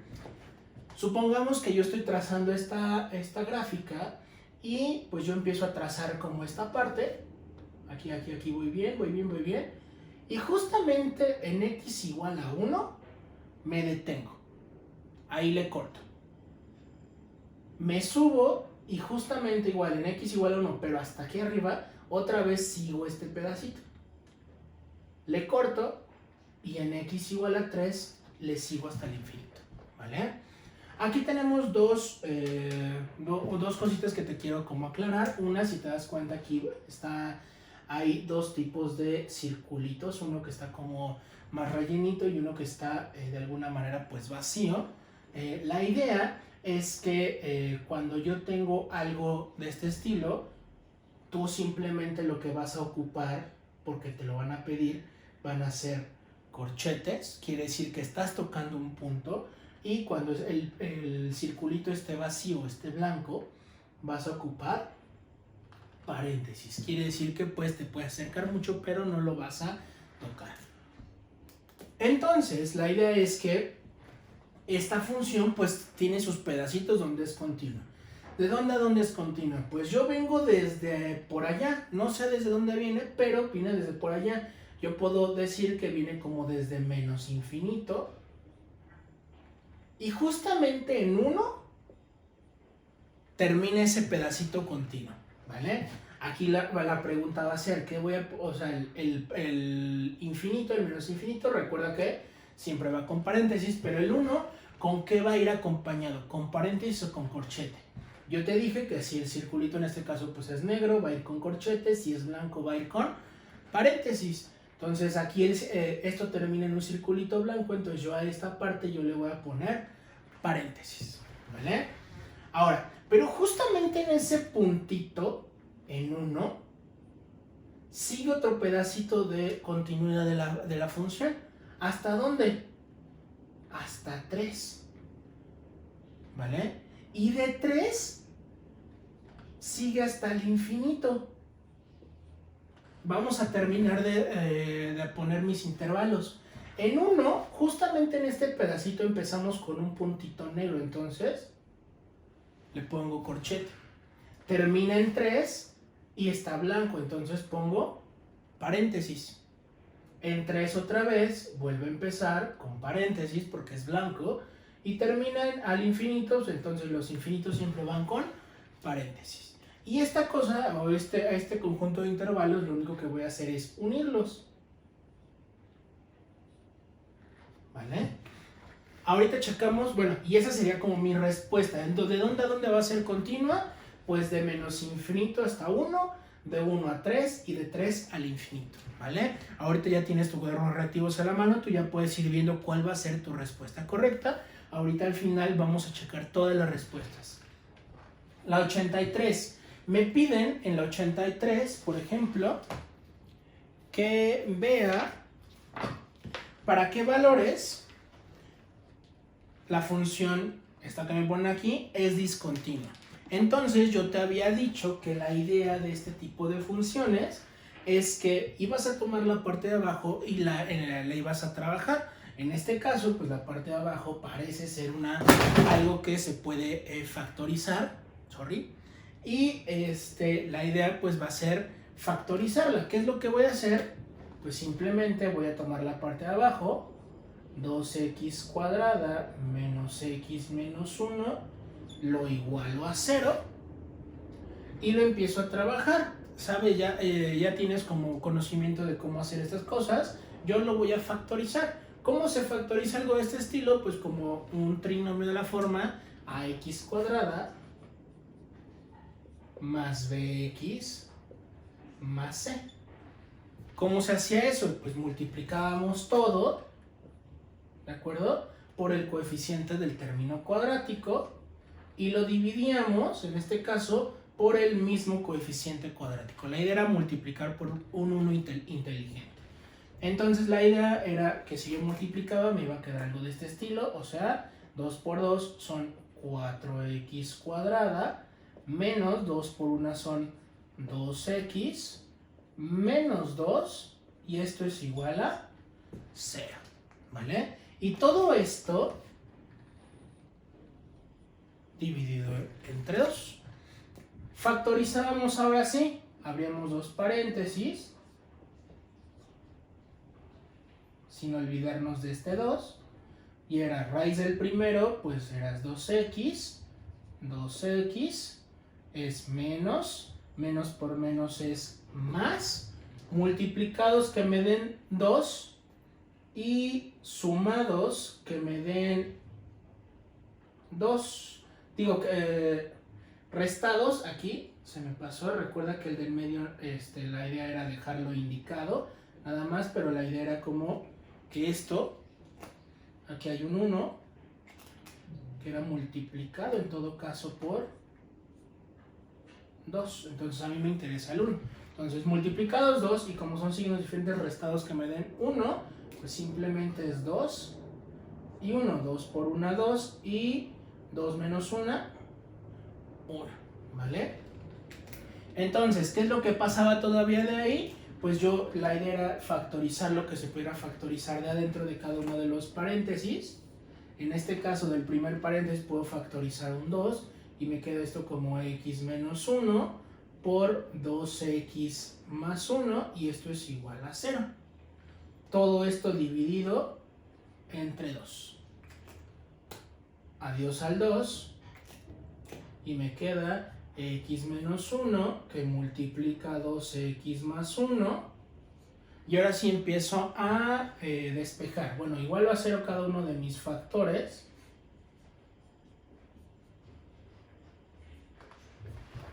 supongamos que yo estoy trazando esta gráfica y pues yo empiezo a trazar como esta parte, aquí voy bien, y justamente en x igual a 1 me detengo, ahí le corto, me subo y justamente igual en x igual a 1, pero hasta aquí arriba, otra vez sigo este pedacito, le corto y en x igual a 3 le sigo hasta el infinito, ¿vale? Aquí tenemos dos cositas que te quiero como aclarar. Una, si te das cuenta, aquí está hay dos tipos de circulitos, uno que está como más rellenito y uno que está de alguna manera pues vacío. La idea es que cuando yo tengo algo de este estilo, tú simplemente lo que vas a ocupar, porque te lo van a pedir, van a ser corchetes, quiere decir que estás tocando un punto, y cuando el circulito esté vacío, esté blanco, vas a ocupar paréntesis, quiere decir que pues te puede acercar mucho pero no lo vas a tocar. Entonces la idea es que esta función pues tiene sus pedacitos donde es continua. ¿De dónde a dónde es continua? Pues yo vengo desde por allá, no sé desde dónde viene, pero viene desde por allá. Yo puedo decir que viene como desde menos infinito, y justamente en 1 termina ese pedacito continuo, ¿vale? Aquí la pregunta va a ser, ¿qué voy a, o sea, el infinito, el menos infinito, recuerda que siempre va con paréntesis, pero el 1, ¿con qué va a ir acompañado? ¿Con paréntesis o con corchete? Yo te dije que si el circulito en este caso pues es negro, va a ir con corchete, si es blanco va a ir con paréntesis. Entonces aquí esto termina en un circulito blanco, entonces yo a esta parte yo le voy a poner paréntesis, ¿vale? Ahora, pero justamente en ese puntito, en 1, sigue otro pedacito de continuidad de la función. ¿Hasta dónde? Hasta 3, ¿vale? Y de 3 sigue hasta el infinito. Vamos a terminar de poner mis intervalos. En 1, justamente en este pedacito empezamos con un puntito negro, entonces le pongo corchete. Termina en 3 y está blanco, entonces pongo paréntesis. En 3 otra vez vuelve a empezar con paréntesis porque es blanco, y termina al infinito, entonces los infinitos siempre van con paréntesis. Y esta cosa, o este conjunto de intervalos, lo único que voy a hacer es unirlos, ¿vale? Ahorita checamos, bueno, y esa sería como mi respuesta. Entonces, ¿de dónde a dónde va a ser continua? Pues de menos infinito hasta 1, de 1 a 3 y de 3 al infinito, ¿vale? Ahorita ya tienes tu cuaderno de reactivos a la mano, tú ya puedes ir viendo cuál va a ser tu respuesta correcta. Ahorita al final vamos a checar todas las respuestas. La 83. Me piden en la 83, por ejemplo, que vea para qué valores la función, esta que me ponen aquí, es discontinua. Entonces yo te había dicho que la idea de este tipo de funciones es que ibas a tomar la parte de abajo y la ibas a trabajar. En este caso, pues la parte de abajo parece ser algo que se puede factorizar, y la idea pues va a ser factorizarla. ¿Qué es lo que voy a hacer? Pues simplemente voy a tomar la parte de abajo, 2x cuadrada menos x menos 1, lo igualo a 0, y lo empiezo a trabajar. ¿Sabe? Ya tienes como conocimiento de cómo hacer estas cosas. Yo lo voy a factorizar. ¿Cómo se factoriza algo de este estilo? Pues como un trinomio de la forma ax cuadrada más bx más c. ¿Cómo se hacía eso? Pues multiplicábamos todo, ¿de acuerdo?, por el coeficiente del término cuadrático, y lo dividíamos, en este caso, por el mismo coeficiente cuadrático. La idea era multiplicar por un 1 inteligente. Entonces la idea era que si yo multiplicaba me iba a quedar algo de este estilo, o sea, 2 por 2 son 4x cuadrada, menos 2 por 1 son 2x, menos 2, y esto es igual a 0, ¿vale? Y todo esto dividido entre 2. Factorizábamos ahora sí, abríamos dos paréntesis, sin olvidarnos de este 2, y era raíz del primero, pues era 2x, 2x es menos, menos por menos es más, multiplicados que me den 2 y sumados que me den 2, restados aquí, se me pasó, recuerda que el del medio, la idea era dejarlo indicado, nada más, pero la idea era como que esto, aquí hay un 1, que era multiplicado en todo caso por 2, entonces a mí me interesa el 1. Entonces multiplicados 2 y como son signos diferentes restados que me den 1, pues simplemente es 2 y 1, 2 por 1, 2 y 2 menos 1, 1, ¿vale? Entonces, ¿qué es lo que pasaba todavía de ahí? Pues la idea era factorizar lo que se pudiera factorizar de adentro de cada uno de los paréntesis. En este caso del primer paréntesis puedo factorizar un 2 y me queda esto como x menos 1 por 2x más 1 y esto es igual a 0. Todo esto dividido entre 2. Adiós al 2 y me queda x menos 1 que multiplica 2x más 1 y ahora sí empiezo a despejar. Bueno, igual a 0 cada uno de mis factores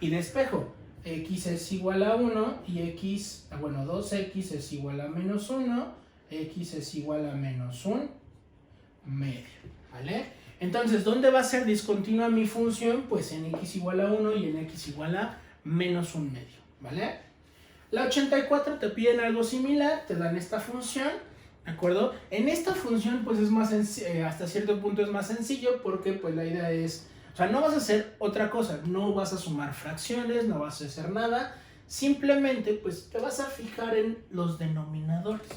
y despejo. X es igual a 1 y x, bueno, 2x es igual a menos 1, x es igual a menos 1 medio, ¿vale? Entonces, ¿dónde va a ser discontinua mi función? Pues en x igual a 1 y en x igual a menos 1 medio, ¿vale? La 84 te piden algo similar, te dan esta función, ¿de acuerdo? En esta función, pues es más hasta cierto punto es más sencillo porque pues la idea es, o sea, no vas a hacer otra cosa, no vas a sumar fracciones, no vas a hacer nada, simplemente pues te vas a fijar en los denominadores.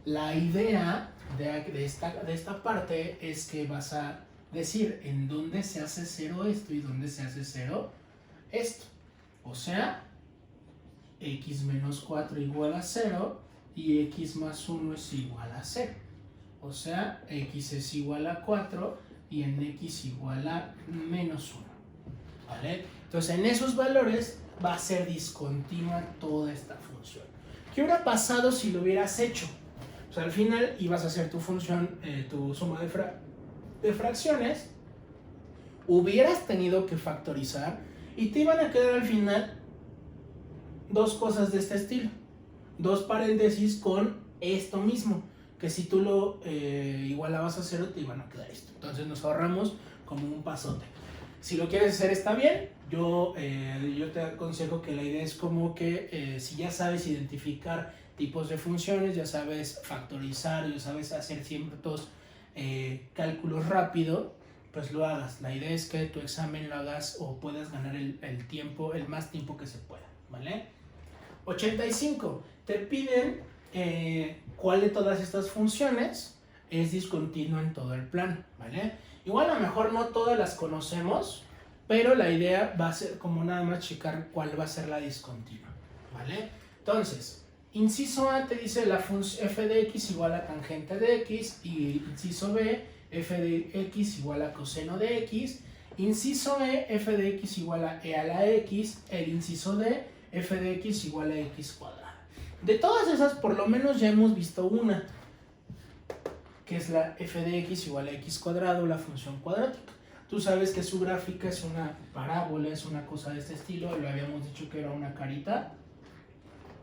La idea de esta parte es que vas a decir en dónde se hace 0 esto y dónde se hace 0 esto. O sea, x menos 4 igual a 0 y x más 1 es igual a 0. O sea, x es igual a 4 y en x igual a menos 1. ¿Vale? Entonces, en esos valores va a ser discontinua toda esta función. ¿Qué hubiera pasado si lo hubieras hecho? Pues al final ibas a hacer tu función, tu suma de fracciones, hubieras tenido que factorizar y te iban a quedar al final dos cosas de este estilo. Dos paréntesis con esto mismo, que si tú lo igualabas a 0 te iban a quedar esto. Entonces nos ahorramos como un pasote. Si lo quieres hacer está bien, yo te aconsejo que la idea es como que si ya sabes identificar tipos de funciones, ya sabes factorizar, ya sabes hacer ciertos cálculos rápido, pues lo hagas. La idea es que tu examen lo hagas o puedas ganar el tiempo, el más tiempo que se pueda, ¿vale? 85. Te piden cuál de todas estas funciones es discontinua en todo el plano, ¿vale? Igual a lo mejor no todas las conocemos, pero la idea va a ser como nada más checar cuál va a ser la discontinua, ¿vale? Entonces, inciso A te dice la función f de x igual a tangente de x y inciso B, f de x igual a coseno de x, inciso E, f de x igual a e a la x, el inciso D, f de x igual a x cuadrada. De todas esas, por lo menos ya hemos visto una, que es la f de x igual a x cuadrado, la función cuadrática. Tú sabes que su gráfica es una parábola, es una cosa de este estilo, lo habíamos dicho que era una carita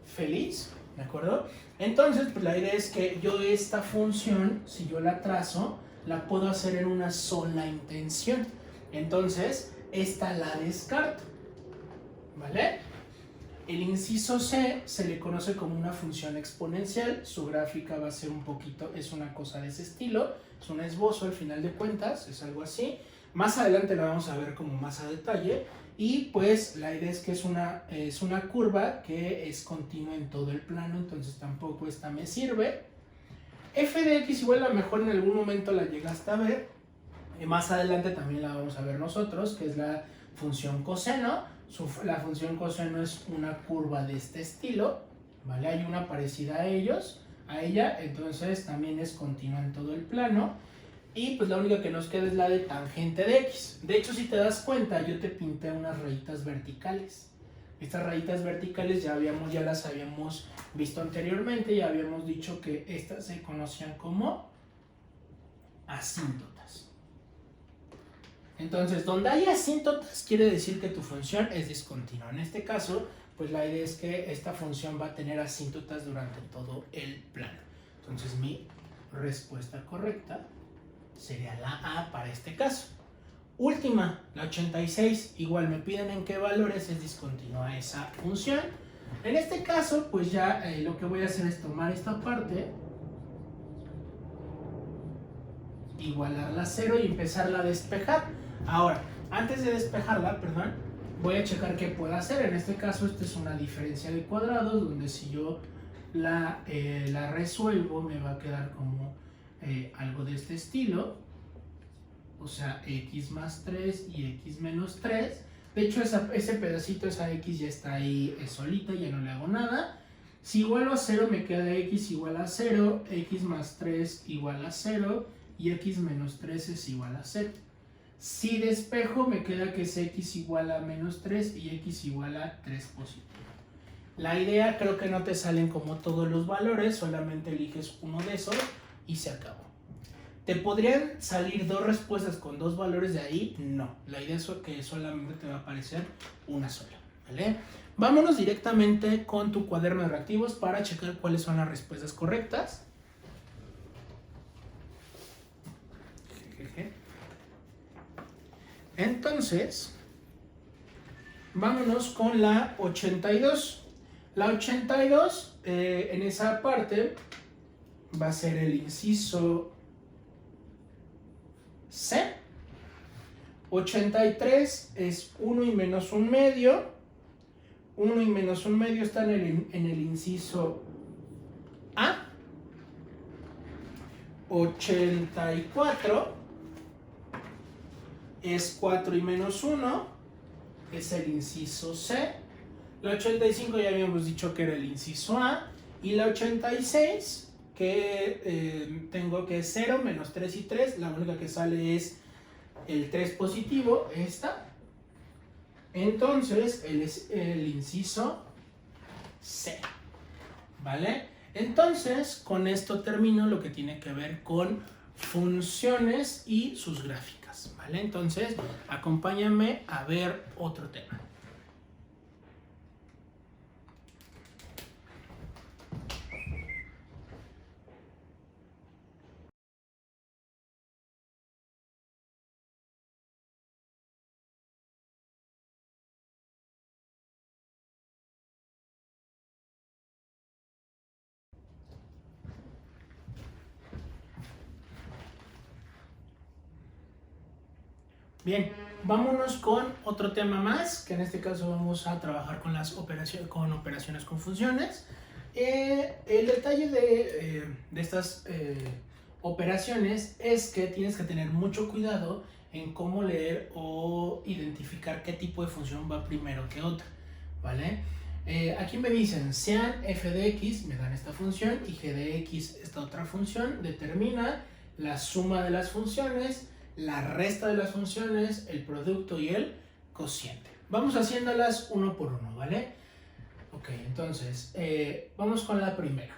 feliz, ¿de acuerdo? Entonces, pues la idea es que yo esta función, si yo la trazo, la puedo hacer en una sola intención. Entonces, esta la descarto, ¿vale? El inciso C se le conoce como una función exponencial, su gráfica va a ser un poquito, es una cosa de ese estilo, es un esbozo al final de cuentas, es algo así. Más adelante la vamos a ver como más a detalle y pues la idea es que es una curva que es continua en todo el plano, entonces tampoco esta me sirve. F de x igual a lo mejor en algún momento la llegaste a ver, y más adelante también la vamos a ver nosotros, que es la función coseno. La función coseno es una curva de este estilo, ¿vale? Hay una parecida a ella, entonces también es continua en todo el plano. Y pues la única que nos queda es la de tangente de x. De hecho, si te das cuenta, yo te pinté unas rayitas verticales. Estas rayitas verticales ya las habíamos visto anteriormente, ya habíamos dicho que estas se conocían como asíntotas. Entonces, donde hay asíntotas quiere decir que tu función es discontinua. En este caso, pues la idea es que esta función va a tener asíntotas durante todo el plano. Entonces, mi respuesta correcta sería la A para este caso. Última, la 86. Igual me piden en qué valores es discontinua esa función. En este caso, pues ya lo que voy a hacer es tomar esta parte, igualarla a 0 y empezarla a despejar. Ahora, antes de despejarla, perdón, voy a checar qué puedo hacer. En este caso, esta es una diferencia de cuadrados, donde si yo la resuelvo, me va a quedar como algo de este estilo. O sea, x más 3 y x menos 3. De hecho, ese pedacito, esa x ya está ahí solita, ya no le hago nada. Si igualo a 0, me queda x igual a 0, x más 3 igual a 0 y x menos 3 es igual a 0. Si despejo, me queda que es x igual a menos 3 y x igual a 3 positivo. La idea, creo que no te salen como todos los valores, solamente eliges uno de esos y se acabó. ¿Te podrían salir dos respuestas con dos valores de ahí? No. La idea es que solamente te va a aparecer una sola, ¿vale? Vámonos directamente con tu cuaderno de reactivos para checar cuáles son las respuestas correctas. Entonces, vámonos con la 82. La 82, en esa parte, va a ser el inciso C. 83 es 1 y menos 1 medio. 1 y menos 1 medio están en el inciso A. 84 es 4 y menos 1, es el inciso C. La 85 ya habíamos dicho que era el inciso A. Y la 86, que tengo que es 0, menos 3 y 3, la única que sale es el 3 positivo, esta. Entonces, el inciso C, ¿vale? Entonces, con esto termino lo que tiene que ver con funciones y sus gráficas, ¿vale? Entonces, acompáñame a ver otro tema. Bien, vámonos con otro tema más, que en este caso vamos a trabajar con las operaciones con funciones. El detalle de estas operaciones es que tienes que tener mucho cuidado en cómo leer o identificar qué tipo de función va primero que otra, ¿vale? Aquí me dicen, sean f de x, me dan esta función, y g de x, esta otra función, determina la suma de las funciones, la resta de las funciones, el producto y el cociente. Vamos haciéndolas uno por uno, ¿vale? Ok, entonces, vamos con la primera.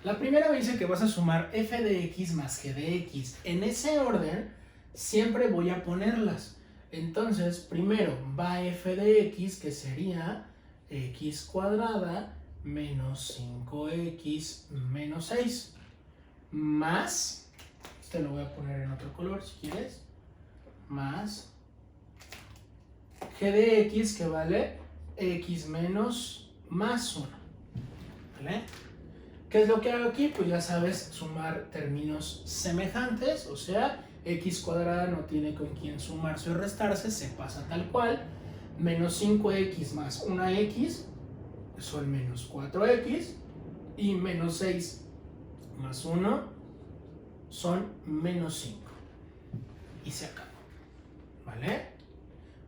La primera me dice que vas a sumar f de x más g de x. En ese orden, siempre voy a ponerlas. Entonces, primero va f de x, que sería x cuadrada menos 5x menos 6, más... Este lo voy a poner en otro color si quieres. Más g de x, que vale x menos más 1. ¿Vale? ¿Qué es lo que hago aquí? Pues ya sabes, sumar términos semejantes. O sea, x cuadrada no tiene con quién sumarse o restarse, se pasa tal cual. Menos 5x más 1x son menos 4x. Y menos 6 más 1 son menos 5. Y se acabó, ¿vale?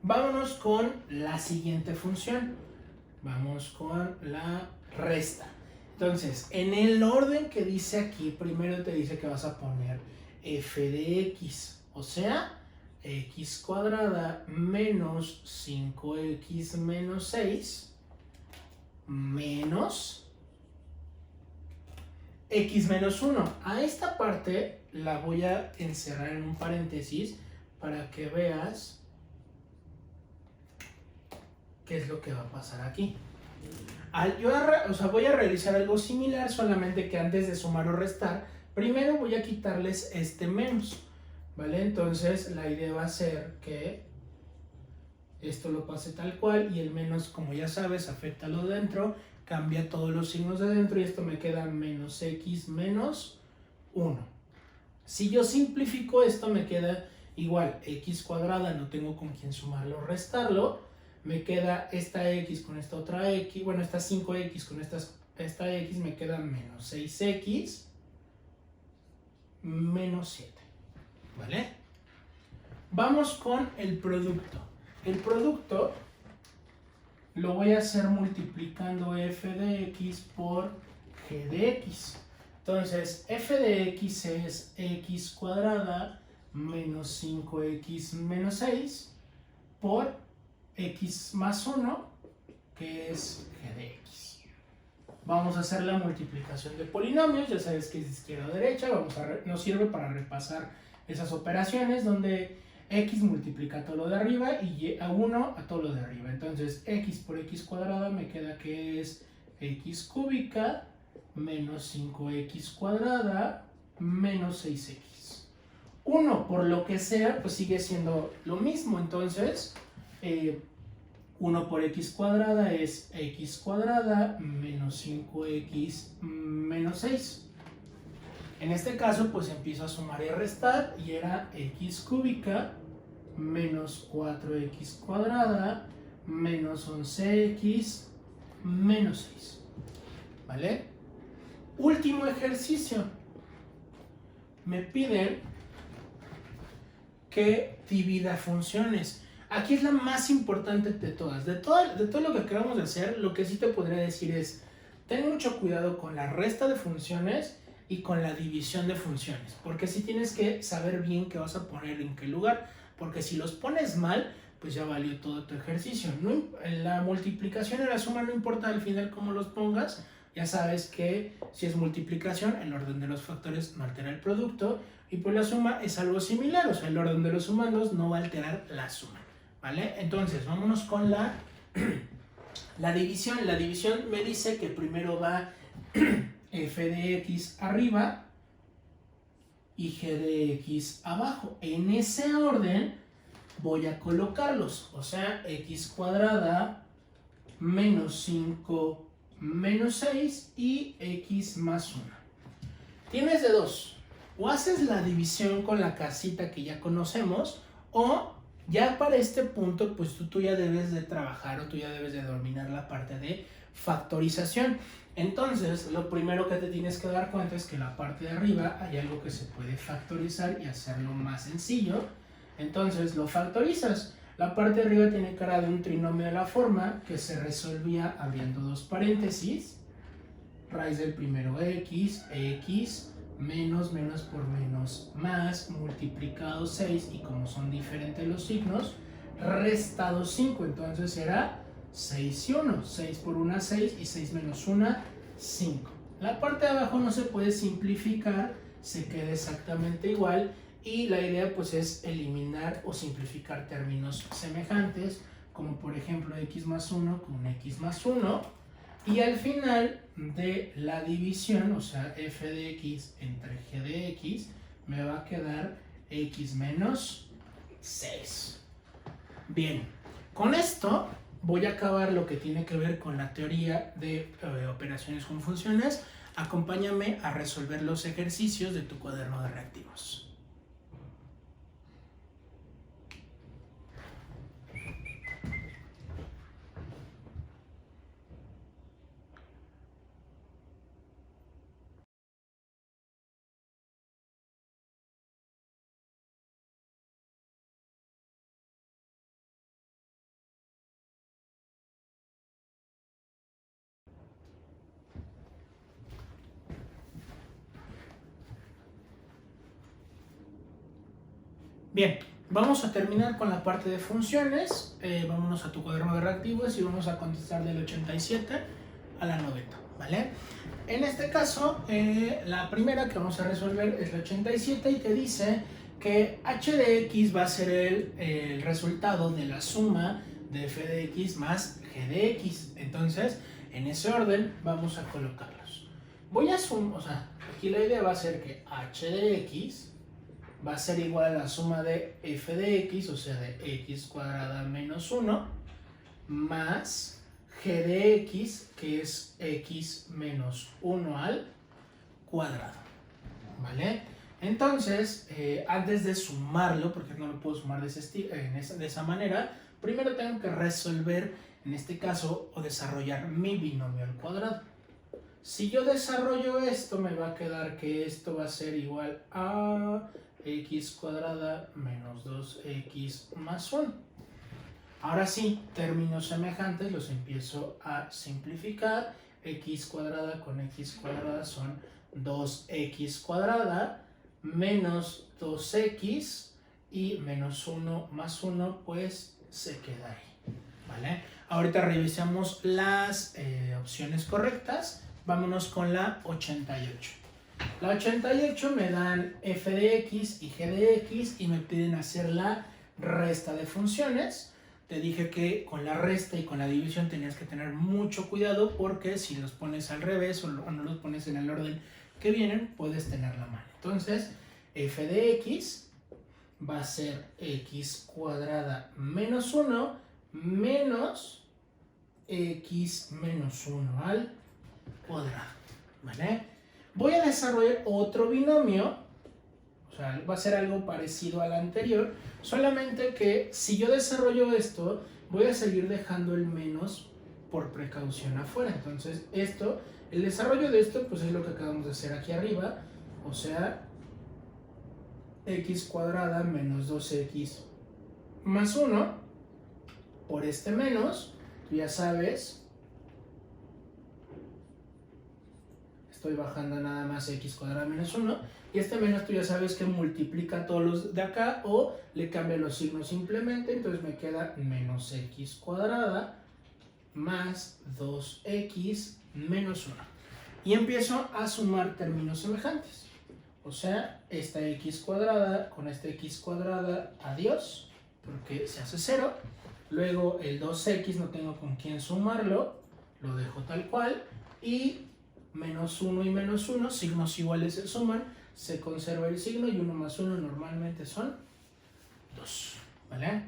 Vámonos con la siguiente función. Vamos con la resta. Entonces, en el orden que dice aquí, primero te dice que vas a poner f de x. O sea, x cuadrada menos 5x menos 6 menos x menos 1. A esta parte la voy a encerrar en un paréntesis para que veas qué es lo que va a pasar aquí. Voy a realizar algo similar, solamente que antes de sumar o restar, primero voy a quitarles este menos, ¿vale? Entonces la idea va a ser que esto lo pase tal cual y el menos, como ya sabes, afecta lo de dentro, cambia todos los signos de dentro y esto me queda menos x menos 1. Si yo simplifico esto me queda igual x cuadrada, no tengo con quién sumarlo o restarlo. Me queda esta x con esta otra x, bueno, esta 5x con esta x me queda menos 6x menos 7, ¿vale? Vamos con el producto. El producto lo voy a hacer multiplicando f de x por g de x. Entonces, f de x es x cuadrada menos 5x menos 6 por x más 1, que es g de x. Vamos a hacer la multiplicación de polinomios, ya sabes que es de izquierda a derecha, nos sirve para repasar esas operaciones donde x multiplica todo lo de arriba y a 1 a todo lo de arriba. Entonces x por x cuadrada me queda que es x cúbica menos 5x cuadrada menos 6x. 1 por lo que sea, pues sigue siendo lo mismo. Entonces 1 por x cuadrada es x cuadrada menos 5x menos 6. En este caso, pues empiezo a sumar y a restar y era x cúbica menos 4x cuadrada menos 11x menos 6. ¿Vale? Último ejercicio. Me piden que divida funciones. Aquí es la más importante de todas. De todo lo que acabamos de hacer, lo que sí te podría decir es, ten mucho cuidado con la resta de funciones y con la división de funciones, porque sí tienes que saber bien qué vas a poner en qué lugar, porque si los pones mal, pues ya valió todo tu ejercicio. No, la multiplicación y la suma no importa al final cómo los pongas, ya sabes que si es multiplicación, el orden de los factores no altera el producto, y pues la suma es algo similar, o sea, el orden de los sumandos no va a alterar la suma, ¿vale? Entonces, vámonos con la división. La división me dice que primero va f de x arriba y g de x abajo. En ese orden voy a colocarlos, o sea, x cuadrada menos 5 menos 6 y x más 1. Tienes de dos, o haces la división con la casita que ya conocemos, o ya para este punto, pues tú ya debes de trabajar o tú ya debes de dominar la parte de factorización. Entonces, lo primero que te tienes que dar cuenta es que en la parte de arriba hay algo que se puede factorizar y hacerlo más sencillo. Entonces, lo factorizas. La parte de arriba tiene cara de un trinomio de la forma que se resolvía abriendo dos paréntesis. Raíz del primero x menos por menos más multiplicado 6 y como son diferentes los signos, restado 5, entonces será 6 y 1, 6 por 1 6 y 6 menos 1, 5. La parte de abajo no se puede simplificar, se queda exactamente igual y la idea pues es eliminar o simplificar términos semejantes, como por ejemplo x más 1 con x más 1. Y al final de la división, o sea, f de x entre g de x, me va a quedar x menos 6. Bien, con esto voy a acabar lo que tiene que ver con la teoría de operaciones con funciones. Acompáñame a resolver los ejercicios de tu cuaderno de reactivos. Bien, vamos a terminar con la parte de funciones. Vámonos a tu cuaderno de reactivos y vamos a contestar del 87 a la 90, ¿vale? En este caso, la primera que vamos a resolver es la 87 y te dice que h de x va a ser el resultado de la suma de f de x más g de x. Entonces, en ese orden vamos a colocarlos. Voy a sumar, o sea, aquí la idea va a ser que h de x va a ser igual a la suma de f de x, o sea, de x cuadrada menos 1, más g de x, que es x menos 1 al cuadrado, ¿vale? Entonces, antes de sumarlo, porque no lo puedo sumar de esa manera, primero tengo que resolver, en este caso, o desarrollar mi binomio al cuadrado. Si yo desarrollo esto, me va a quedar que esto va a ser igual a x cuadrada menos 2x más 1. Ahora sí, términos semejantes los empiezo a simplificar. X cuadrada con x cuadrada son 2x cuadrada menos 2x y menos 1 más 1 pues se queda ahí, ¿vale? Ahorita revisamos las opciones correctas. Vámonos con la 88. La 88 me dan f de x y g de x y me piden hacer la resta de funciones. Te dije que con la resta y con la división tenías que tener mucho cuidado porque si los pones al revés o no los pones en el orden que vienen, puedes tenerla mal. Entonces, f de x va a ser x cuadrada menos 1 menos x menos 1 al cuadrado, ¿vale? Voy a desarrollar otro binomio, o sea, va a ser algo parecido al anterior, solamente que si yo desarrollo esto, voy a seguir dejando el menos por precaución afuera. Entonces, el desarrollo de esto, pues es lo que acabamos de hacer aquí arriba, o sea, x cuadrada menos 2x más 1, por este menos, tú ya sabes, estoy bajando nada más x cuadrada menos 1, y este menos tú ya sabes que multiplica todos los de acá o le cambia los signos simplemente, entonces me queda menos x cuadrada más 2x menos 1. Y empiezo a sumar términos semejantes. O sea, esta x cuadrada con esta x cuadrada, adiós, porque se hace 0. Luego el 2x no tengo con quién sumarlo, lo dejo tal cual. Y menos 1 y menos 1, signos iguales se suman, se conserva el signo y 1 más 1 normalmente son 2, ¿vale?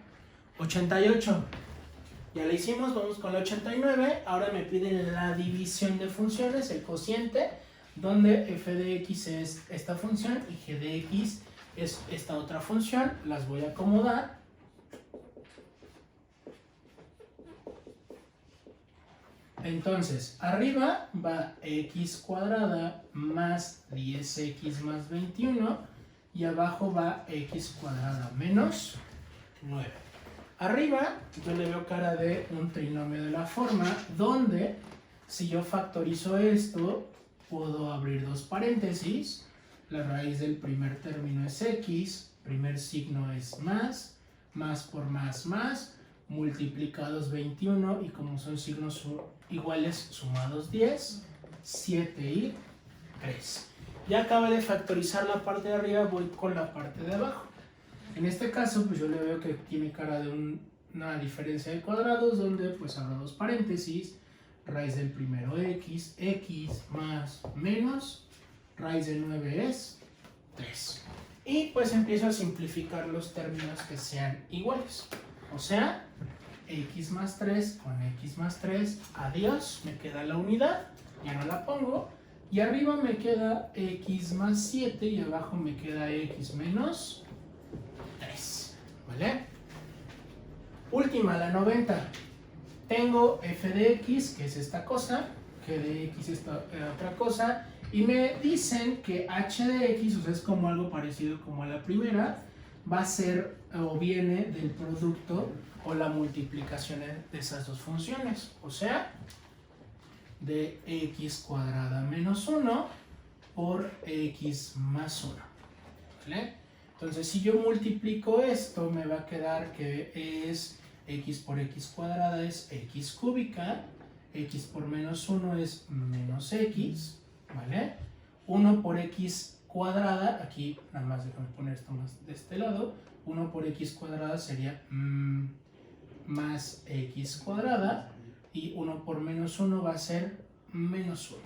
88. Ya la hicimos, vamos con la 89. Ahora me piden la división de funciones, el cociente, donde f de x es esta función y g de x es esta otra función. Las voy a acomodar. Entonces, arriba va x cuadrada más 10x más 21 y abajo va x cuadrada menos 9. Arriba yo le veo cara de un trinomio de la forma donde si yo factorizo esto, puedo abrir dos paréntesis, la raíz del primer término es x, primer signo es más por más, multiplicados 21 y como son signos iguales sumados 10, 7 y 3. Ya acabé de factorizar la parte de arriba, voy con la parte de abajo. En este caso, pues yo le veo que tiene cara de una diferencia de cuadrados donde pues abro dos paréntesis, raíz del primero x, x más menos, raíz del 9 es 3. Y pues empiezo a simplificar los términos que sean iguales. O sea, x más 3 con x más 3, adiós, me queda la unidad, ya no la pongo. Y arriba me queda x más 7 y abajo me queda x menos 3, ¿vale? Última, la 90. Tengo f de x, que es esta cosa, g de x es esta otra cosa, y me dicen que h de x, o sea, es como algo parecido como a la primera, va a ser o viene del producto o la multiplicación de esas dos funciones, o sea, de x cuadrada menos 1 por x más 1, ¿vale? Entonces, si yo multiplico esto, me va a quedar que es x por x cuadrada es x cúbica, x por menos 1 es menos x, ¿vale? 1 por x cuadrada, aquí nada más déjame poner esto más de este lado, 1 por x cuadrada sería más x cuadrada, y 1 por menos 1 va a ser menos 1.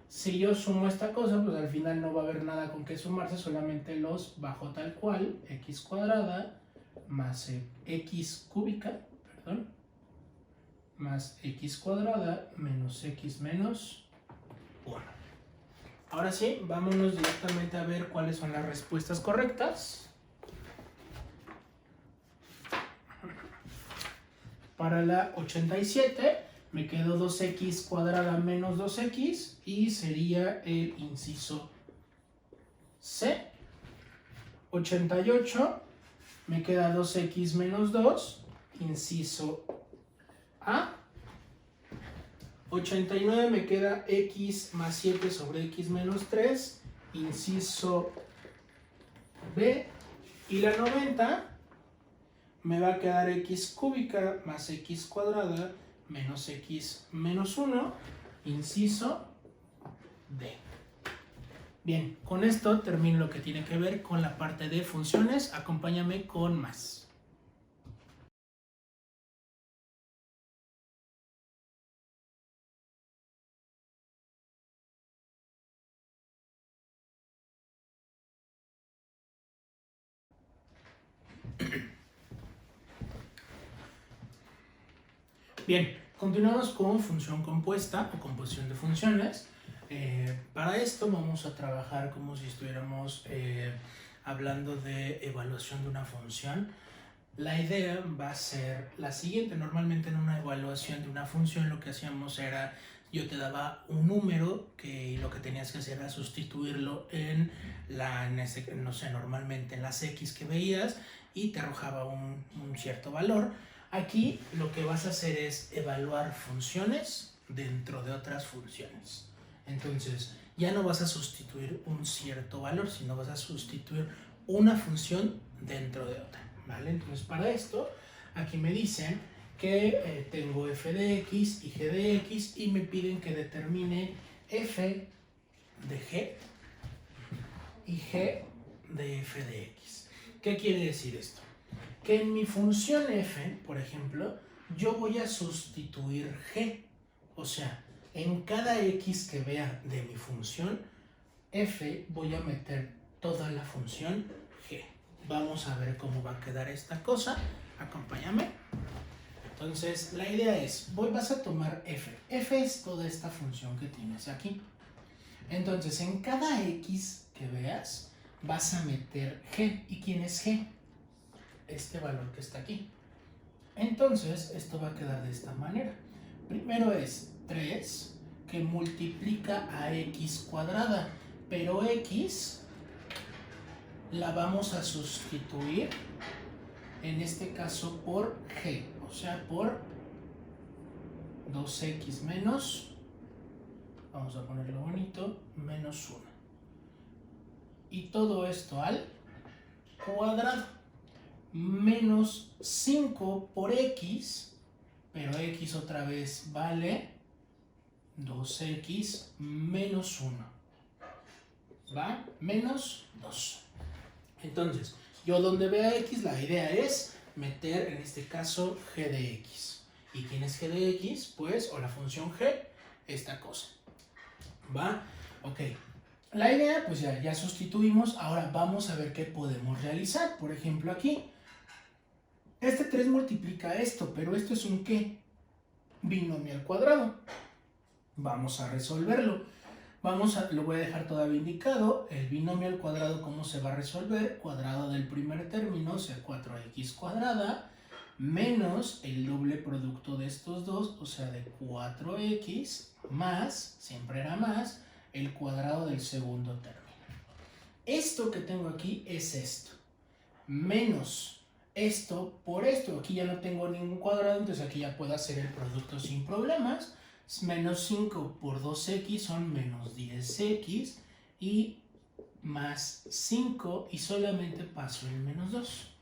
Si yo sumo esta cosa, pues al final no va a haber nada con que sumarse, solamente los bajo tal cual, x cuadrada más x cúbica, perdón, más x cuadrada menos x menos 1. Ahora sí, vámonos directamente a ver cuáles son las respuestas correctas. Para la 87 me quedó 2x cuadrada menos 2x y sería el inciso C. 88 me queda 2x menos 2, inciso A. 89 me queda x más 7 sobre x menos 3, inciso B. Y la 90 me va a quedar x cúbica más x cuadrada menos x menos 1, inciso D. Bien, con esto termino lo que tiene que ver con la parte de funciones. Acompáñame con más. Bien, continuamos con función compuesta o composición de funciones. Para esto vamos a trabajar como si estuviéramos hablando de evaluación de una función. La idea va a ser la siguiente. Normalmente en una evaluación de una función lo que hacíamos era, yo te daba un número y lo que tenías que hacer era sustituirlo no sé, normalmente en las x que veías, y te arrojaba un cierto valor. Aquí lo que vas a hacer es evaluar funciones dentro de otras funciones. Entonces, ya no vas a sustituir un cierto valor, sino vas a sustituir una función dentro de otra, ¿vale? Entonces, para esto, aquí me dicen que tengo f de x y g de x y me piden que determine f de g y g de f de x. ¿Qué quiere decir esto? Que en mi función f, por ejemplo, yo voy a sustituir g. O sea, en cada x que vea de mi función f voy a meter toda la función g. Vamos a ver cómo va a quedar esta cosa. Acompáñame. Entonces, la idea es, vas a tomar f. F es toda esta función que tienes aquí. Entonces, en cada x que veas, vas a meter g. ¿Y quién es g? Este valor que está aquí. Entonces, esto va a quedar de esta manera. Primero es 3 que multiplica a x cuadrada, pero x la vamos a sustituir en este caso por g, o sea, por 2x menos, vamos a ponerlo bonito, menos 1. Y todo esto al cuadrado. Menos 5 por x, pero x otra vez vale 2x menos 1. ¿Va? Menos 2. Entonces, yo donde vea x, la idea es meter en este caso g de x. ¿Y quién es g de x? Pues, o la función g, esta cosa. ¿Va? Ok. La idea, pues ya sustituimos. Ahora vamos a ver qué podemos realizar. Por ejemplo, aquí. Este 3 multiplica esto, pero esto es un ¿qué? Binomio al cuadrado. Vamos a resolverlo. Lo voy a dejar todavía indicado. El binomio al cuadrado, ¿cómo se va a resolver? Cuadrado del primer término, o sea, 4x cuadrada, menos el doble producto de estos dos, o sea, de 4x, más, siempre era más, el cuadrado del segundo término. Esto que tengo aquí es esto, menos esto por esto. Aquí ya no tengo ningún cuadrado, entonces aquí ya puedo hacer el producto sin problemas. Menos 5 por 2x son menos 10x y más 5 y solamente paso el menos 2.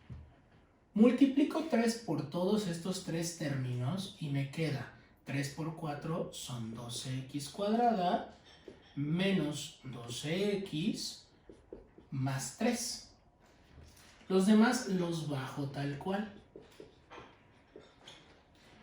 Multiplico 3 por todos estos tres términos y me queda 3 por 4 son 12x cuadrada menos 12x más 3. Los demás los bajo tal cual.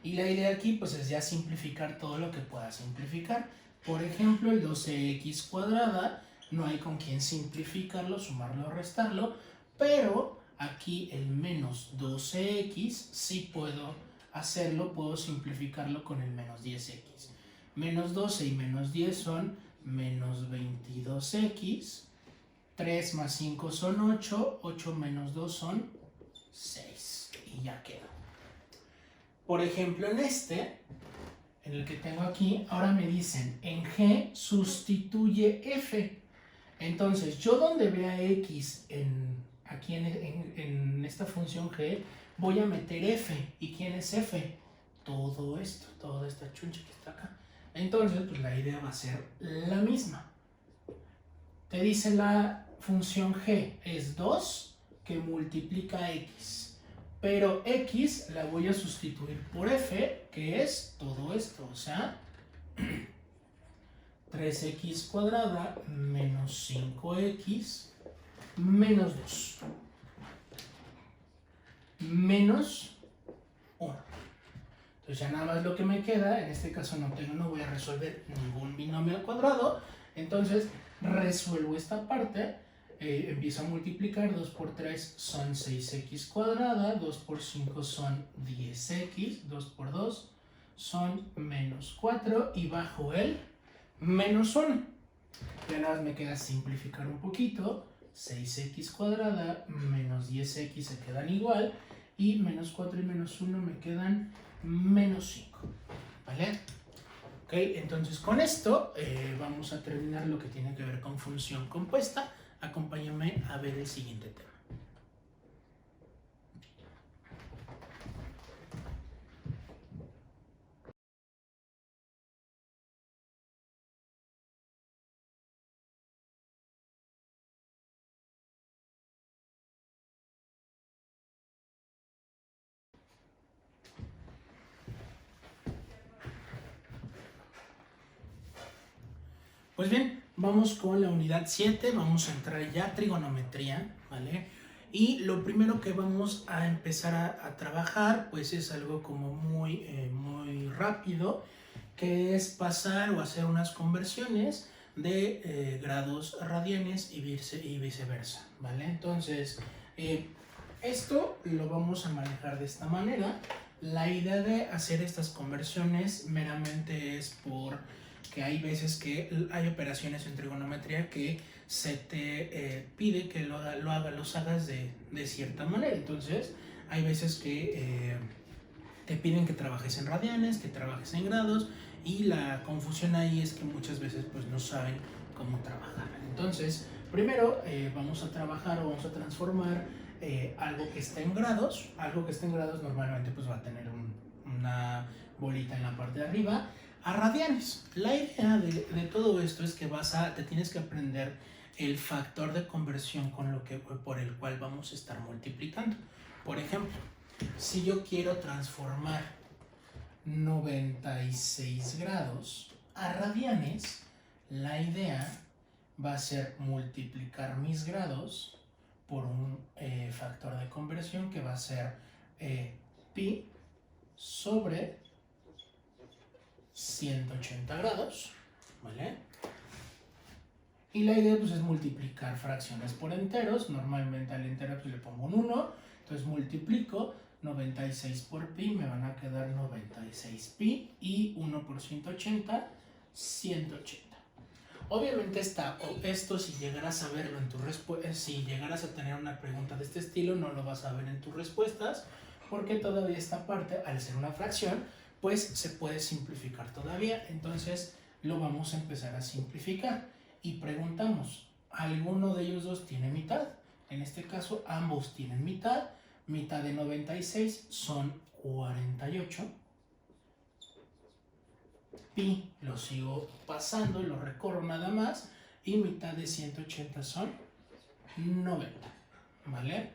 Y la idea aquí pues es ya simplificar todo lo que pueda simplificar. Por ejemplo, el 12x cuadrada, no hay con quién simplificarlo, sumarlo o restarlo, pero aquí el menos 12x sí puedo hacerlo, puedo simplificarlo con el menos 10x. Menos 12 y menos 10 son menos 22x, 3 más 5 son 8, 8 menos 2 son 6, y ya quedó. Por ejemplo, en el que tengo aquí, ahora me dicen, en G sustituye F. Entonces, yo donde vea X aquí en esta función G, voy a meter F. ¿Y quién es F? Todo esto, toda esta chuncha que está acá. Entonces, pues la idea va a ser la misma. Te dice la función G es 2 que multiplica X. Pero X la voy a sustituir por F, que es todo esto, o sea, 3x cuadrada menos 5x menos 2 menos 1. Entonces ya nada más lo que me queda, en este caso no voy a resolver ningún binomio al cuadrado, entonces resuelvo esta parte. Empiezo a multiplicar, 2 por 3 son 6x cuadrada, 2 por 5 son 10x, 2 por 2 son menos 4 y bajo el menos 1. Ya nada más me queda simplificar un poquito, 6x cuadrada menos 10x se quedan igual y menos 4 y menos 1 me quedan menos 5, ¿vale? Ok, entonces con esto vamos a terminar lo que tiene que ver con función compuesta. Acompáñame a ver el siguiente tema. Pues bien, vamos con la unidad 7, vamos a entrar ya a trigonometría, ¿vale? Y lo primero que vamos a empezar a trabajar, pues es algo como muy rápido, que es pasar o hacer unas conversiones de grados a radianes y viceversa, ¿vale? Entonces, esto lo vamos a manejar de esta manera. La idea de hacer estas conversiones meramente es porque hay veces que hay operaciones en trigonometría que se te pide que los hagas de cierta manera. Entonces, hay veces que te piden que trabajes en radianes, que trabajes en grados, y la confusión ahí es que muchas veces pues no saben cómo trabajar. Entonces, primero vamos a trabajar o vamos a transformar algo que está en grados. Algo que está en grados normalmente pues va a tener una bolita en la parte de arriba, a radianes. La idea de todo esto es que te tienes que aprender el factor de conversión por el cual vamos a estar multiplicando. Por ejemplo, si yo quiero transformar 96 grados a radianes, la idea va a ser multiplicar mis grados por un factor de conversión que va a ser pi sobre 180 grados, ¿vale? Y la idea pues es multiplicar fracciones por enteros. Normalmente al entero pues le pongo un 1, entonces multiplico 96 por pi, me van a quedar 96 pi, y 1 por 180, 180. Obviamente esto si llegaras a verlo en tu respuesta, si llegaras a tener una pregunta de este estilo, no lo vas a ver en tus respuestas, porque todavía esta parte, al ser una fracción, pues se puede simplificar todavía. Entonces lo vamos a empezar a simplificar y preguntamos, ¿alguno de ellos dos tiene mitad? En este caso ambos tienen mitad. Mitad de 96 son 48. Pi lo sigo pasando, lo recorro nada más, y mitad de 180 son 90, ¿vale?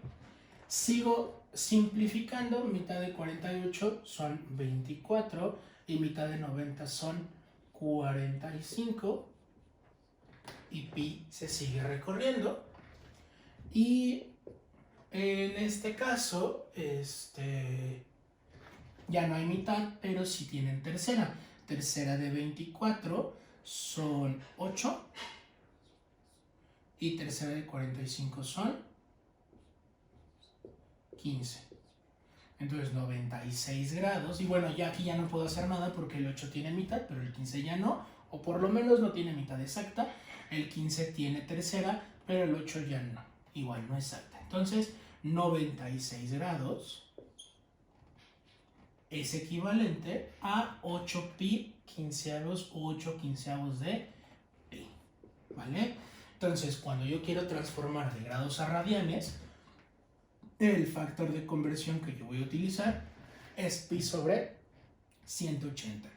Sigo simplificando, mitad de 48 son 24 y mitad de 90 son 45. y pi se sigue recorriendo. Y en este caso, ya no hay mitad, pero sí tienen tercera. Tercera de 24 son 8 y tercera de 45 son 15. Entonces 96 grados. Y bueno, ya aquí ya no puedo hacer nada porque el 8 tiene mitad, pero el 15 ya no. O por lo menos no tiene mitad exacta. El 15 tiene tercera, pero el 8 ya no. Igual no exacta. Entonces 96 grados es equivalente a 8 pi quinceavos o 8 quinceavos de pi. ¿Vale? Entonces, cuando yo quiero transformar de grados a radianes, el factor de conversión que yo voy a utilizar es pi sobre 180.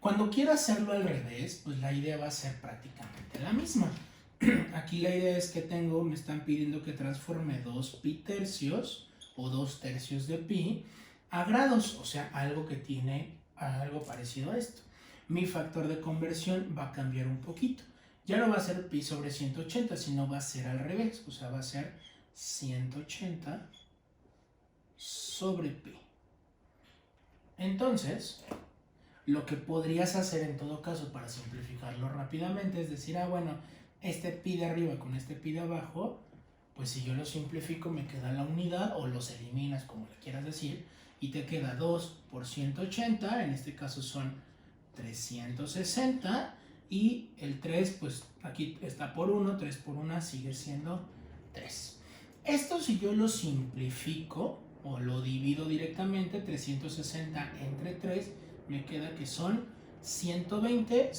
Cuando quiero hacerlo al revés, pues la idea va a ser prácticamente la misma. Aquí la idea es que me están pidiendo que transforme 2 pi tercios o 2 tercios de pi a grados, o sea, algo que tiene algo parecido a esto. Mi factor de conversión va a cambiar un poquito. Ya no va a ser pi sobre 180, sino va a ser al revés, o sea, va a ser 180 sobre pi. Entonces, lo que podrías hacer en todo caso para simplificarlo rápidamente es decir, bueno, este pi de arriba con este pi de abajo, pues si yo lo simplifico me queda la unidad o los eliminas como le quieras decir y te queda 2 por 180, en este caso son 360 y el 3 pues aquí está por 1, 3 por 1 sigue siendo 3. Esto si yo lo simplifico o lo divido directamente, 360 entre 3, me queda que son 120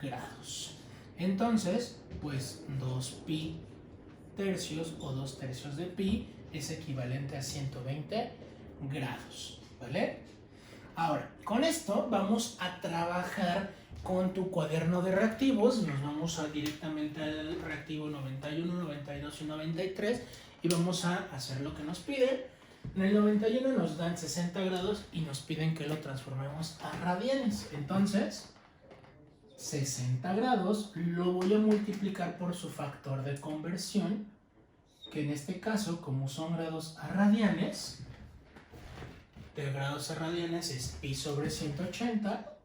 grados. Entonces, pues 2 pi tercios o 2 tercios de pi es equivalente a 120 grados, ¿vale? Ahora, con esto vamos a trabajar con tu cuaderno de reactivos. Nos vamos directamente al reactivo 91, 92 y 93 y vamos a hacer lo que nos piden. En el 91 nos dan 60 grados y nos piden que lo transformemos a radianes. Entonces, 60 grados lo voy a multiplicar por su factor de conversión, que en este caso, como son grados a radianes, de grados a radianes es pi sobre 180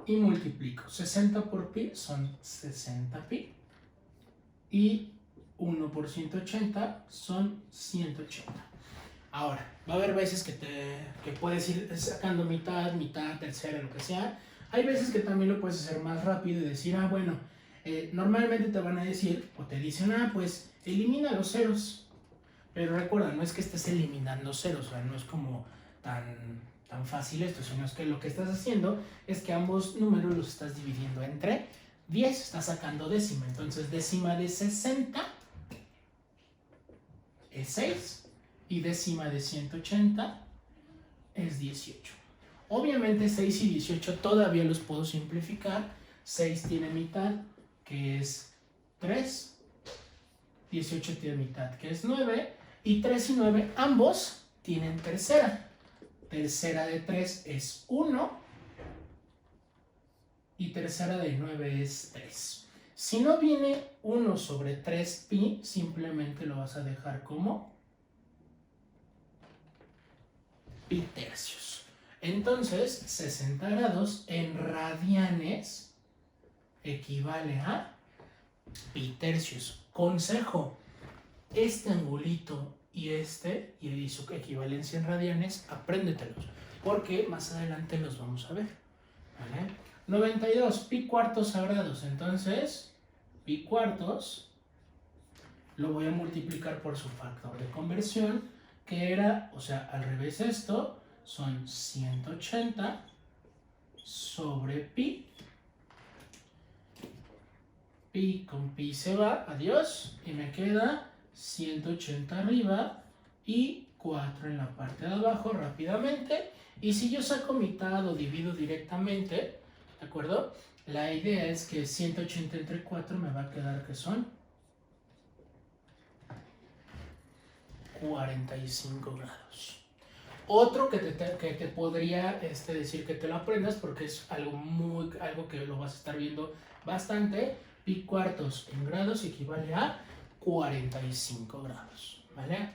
y multiplico 60 por pi son 60 pi y 1 por 180 son 180. Ahora, va a haber veces que puedes ir sacando mitad, tercera, lo que sea. Hay veces que también lo puedes hacer más rápido y decir, bueno, normalmente te van a decir, o te dicen, pues elimina los ceros. Pero recuerda, no es que estés eliminando ceros, o sea, no es como tan fácil esto, sino es que lo que estás haciendo es que ambos números los estás dividiendo entre 10, estás sacando décima. Entonces, décima de 60 es 6 y décima de 180 es 18. Obviamente 6 y 18 todavía los puedo simplificar. 6 tiene mitad, que es 3. 18 tiene mitad, que es 9. Y 3 y 9 ambos tienen tercera. Tercera de 3 es 1. Y tercera de 9 es 3. Si no viene 1 sobre 3 pi, simplemente lo vas a dejar como pi tercios. Entonces, 60 grados en radianes equivale a pi tercios. Consejo, este angulito y su equivalencia en radianes, apréndetelos, porque más adelante los vamos a ver, ¿vale? 92, pi cuartos a grados. Entonces, pi cuartos lo voy a multiplicar por su factor de conversión, que era, o sea, al revés esto, son 180 sobre pi. Pi con pi se va, adiós, y me queda 180 arriba y 4 en la parte de abajo rápidamente. Y si yo saco mitad o divido directamente, ¿de acuerdo? La idea es que 180 entre 4 me va a quedar que son 45 grados. Otro que te podría decir que te lo aprendas porque es algo que lo vas a estar viendo bastante. Pi cuartos en grados equivale a 45 grados, ¿vale?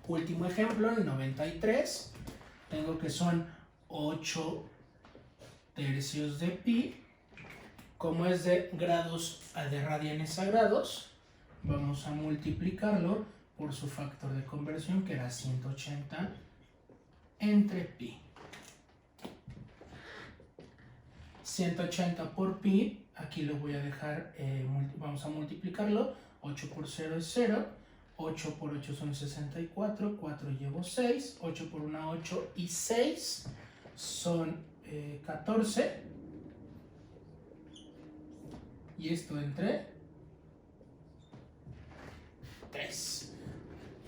Último ejemplo, el 93. Tengo que son 8 tercios de pi. Como es de grados de radianes a grados, vamos a multiplicarlo por su factor de conversión, que era 180 entre pi. 180 por pi, aquí lo voy a dejar, vamos a multiplicarlo. 8 por 0 es 0, 8 por 8 son 64, 4 llevo 6, 8 por 1 8 y 6 son 14. Y esto entre 3.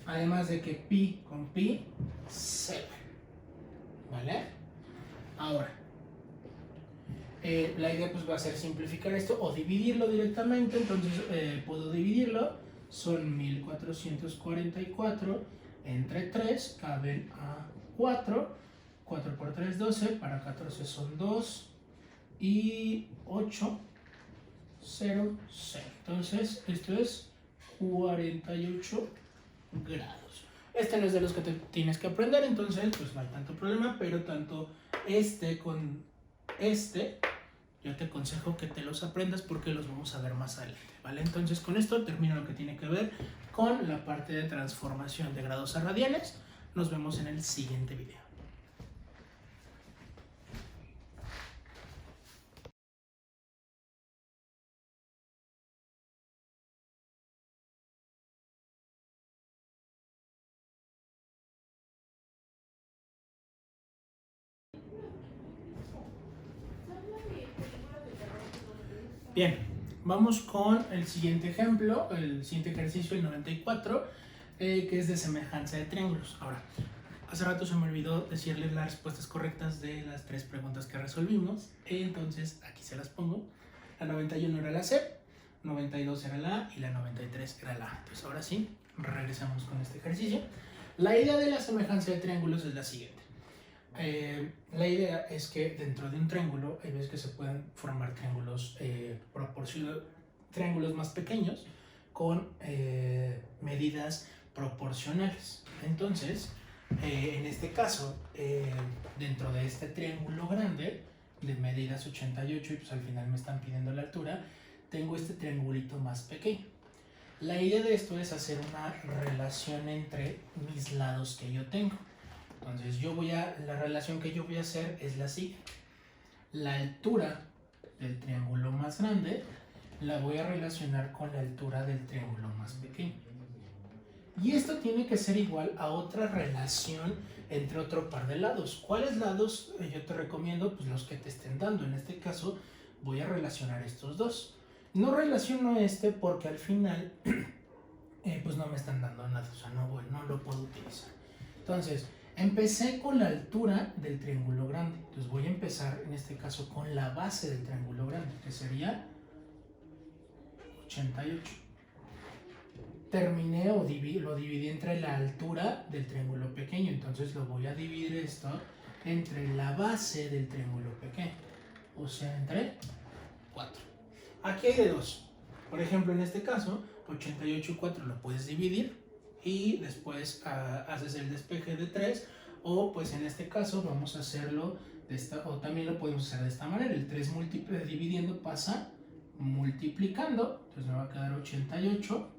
Además de que pi con pi se va, ¿vale? Ahora, la idea pues va a ser simplificar esto o dividirlo directamente. Entonces puedo dividirlo. Son 1444 entre 3, caben a 4. 4 por 3, 12, para 14 son 2 y 8, 0, 0. Entonces esto es 48 grados. Este no es de los que te tienes que aprender, entonces pues no hay tanto problema, pero tanto con yo te aconsejo que te los aprendas porque los vamos a ver más adelante, ¿vale? Entonces con esto termino lo que tiene que ver con la parte de transformación de grados a radianes. Nos vemos en el siguiente video. Bien, vamos con el siguiente ejemplo, el siguiente ejercicio, el 94, que es de semejanza de triángulos. Ahora, hace rato se me olvidó decirles las respuestas correctas de las 3 preguntas que resolvimos, entonces aquí se las pongo. La 91 era la C, 92 era la A y la 93 era la A. Entonces ahora sí, regresamos con este ejercicio. La idea de la semejanza de triángulos es la siguiente. La idea es que dentro de un triángulo hay veces que se pueden formar triángulos triángulos más pequeños con medidas proporcionales. Entonces, en este caso, dentro de este triángulo grande de medidas 88 y pues al final me están pidiendo la altura, tengo este triangulito más pequeño. La idea de esto es hacer una relación entre mis lados que yo tengo. Entonces la relación que yo voy a hacer es la siguiente. La altura del triángulo más grande la voy a relacionar con la altura del triángulo más pequeño. Y esto tiene que ser igual a otra relación entre otro par de lados. ¿Cuáles lados yo te recomiendo? Pues los que te estén dando. En este caso voy a relacionar estos dos. No relaciono porque al final pues no me están dando nada. O sea, no lo puedo utilizar. Entonces, empecé con la altura del triángulo grande. Entonces voy a empezar en este caso con la base del triángulo grande, que sería 88. Terminé lo dividí entre la altura del triángulo pequeño. Entonces lo voy a dividir esto entre la base del triángulo pequeño. O sea, entre 4. Aquí hay de dos. Por ejemplo, en este caso, 88 y 4 lo puedes dividir y después haces el despeje de 3, o pues en este caso vamos a hacerlo o también lo podemos hacer de esta manera. El 3 dividiendo pasa multiplicando, entonces me va a quedar 88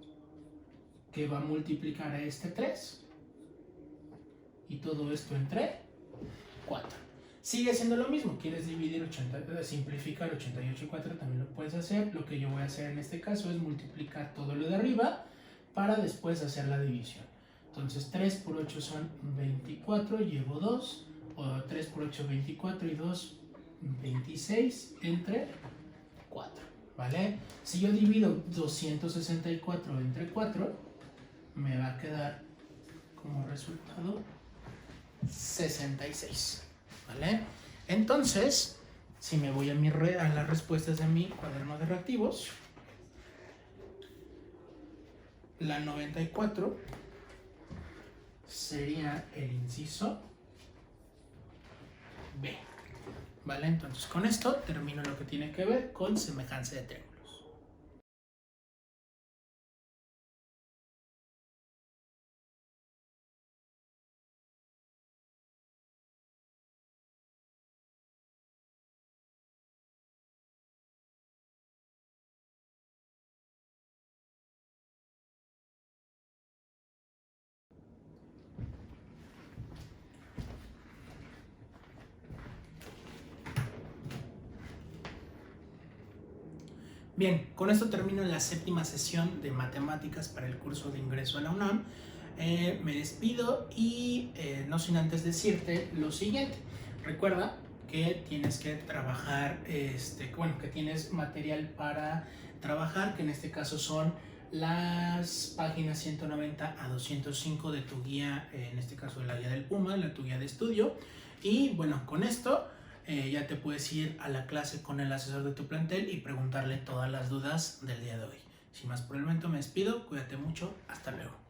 que va a multiplicar a este 3 y todo esto entre 4. Sigue siendo lo mismo, quieres dividir simplificar 88 y 4 también lo puedes hacer. Lo que yo voy a hacer en este caso es multiplicar todo lo de arriba para después hacer la división. Entonces 3 por 8 son 24, llevo 2, o 3 por 8 24 y 2, 26 entre 4, ¿vale? Si yo divido 264 entre 4, me va a quedar como resultado 66, ¿vale? Entonces, si me voy a las respuestas de mi cuaderno de reactivos, la 94 sería el inciso B. ¿Vale? Entonces con esto termino lo que tiene que ver con semejanza de triángulos. Bien, con esto termino la séptima sesión de matemáticas para el curso de ingreso a la UNAM. Me despido y no sin antes decirte lo siguiente. Recuerda que tienes que trabajar, que tienes material para trabajar, que en este caso son las páginas 190 a 205 de tu guía, en este caso de la guía del Puma, tu guía de estudio. Y bueno, con esto ya te puedes ir a la clase con el asesor de tu plantel y preguntarle todas las dudas del día de hoy. Sin más por el momento me despido, cuídate mucho, hasta luego.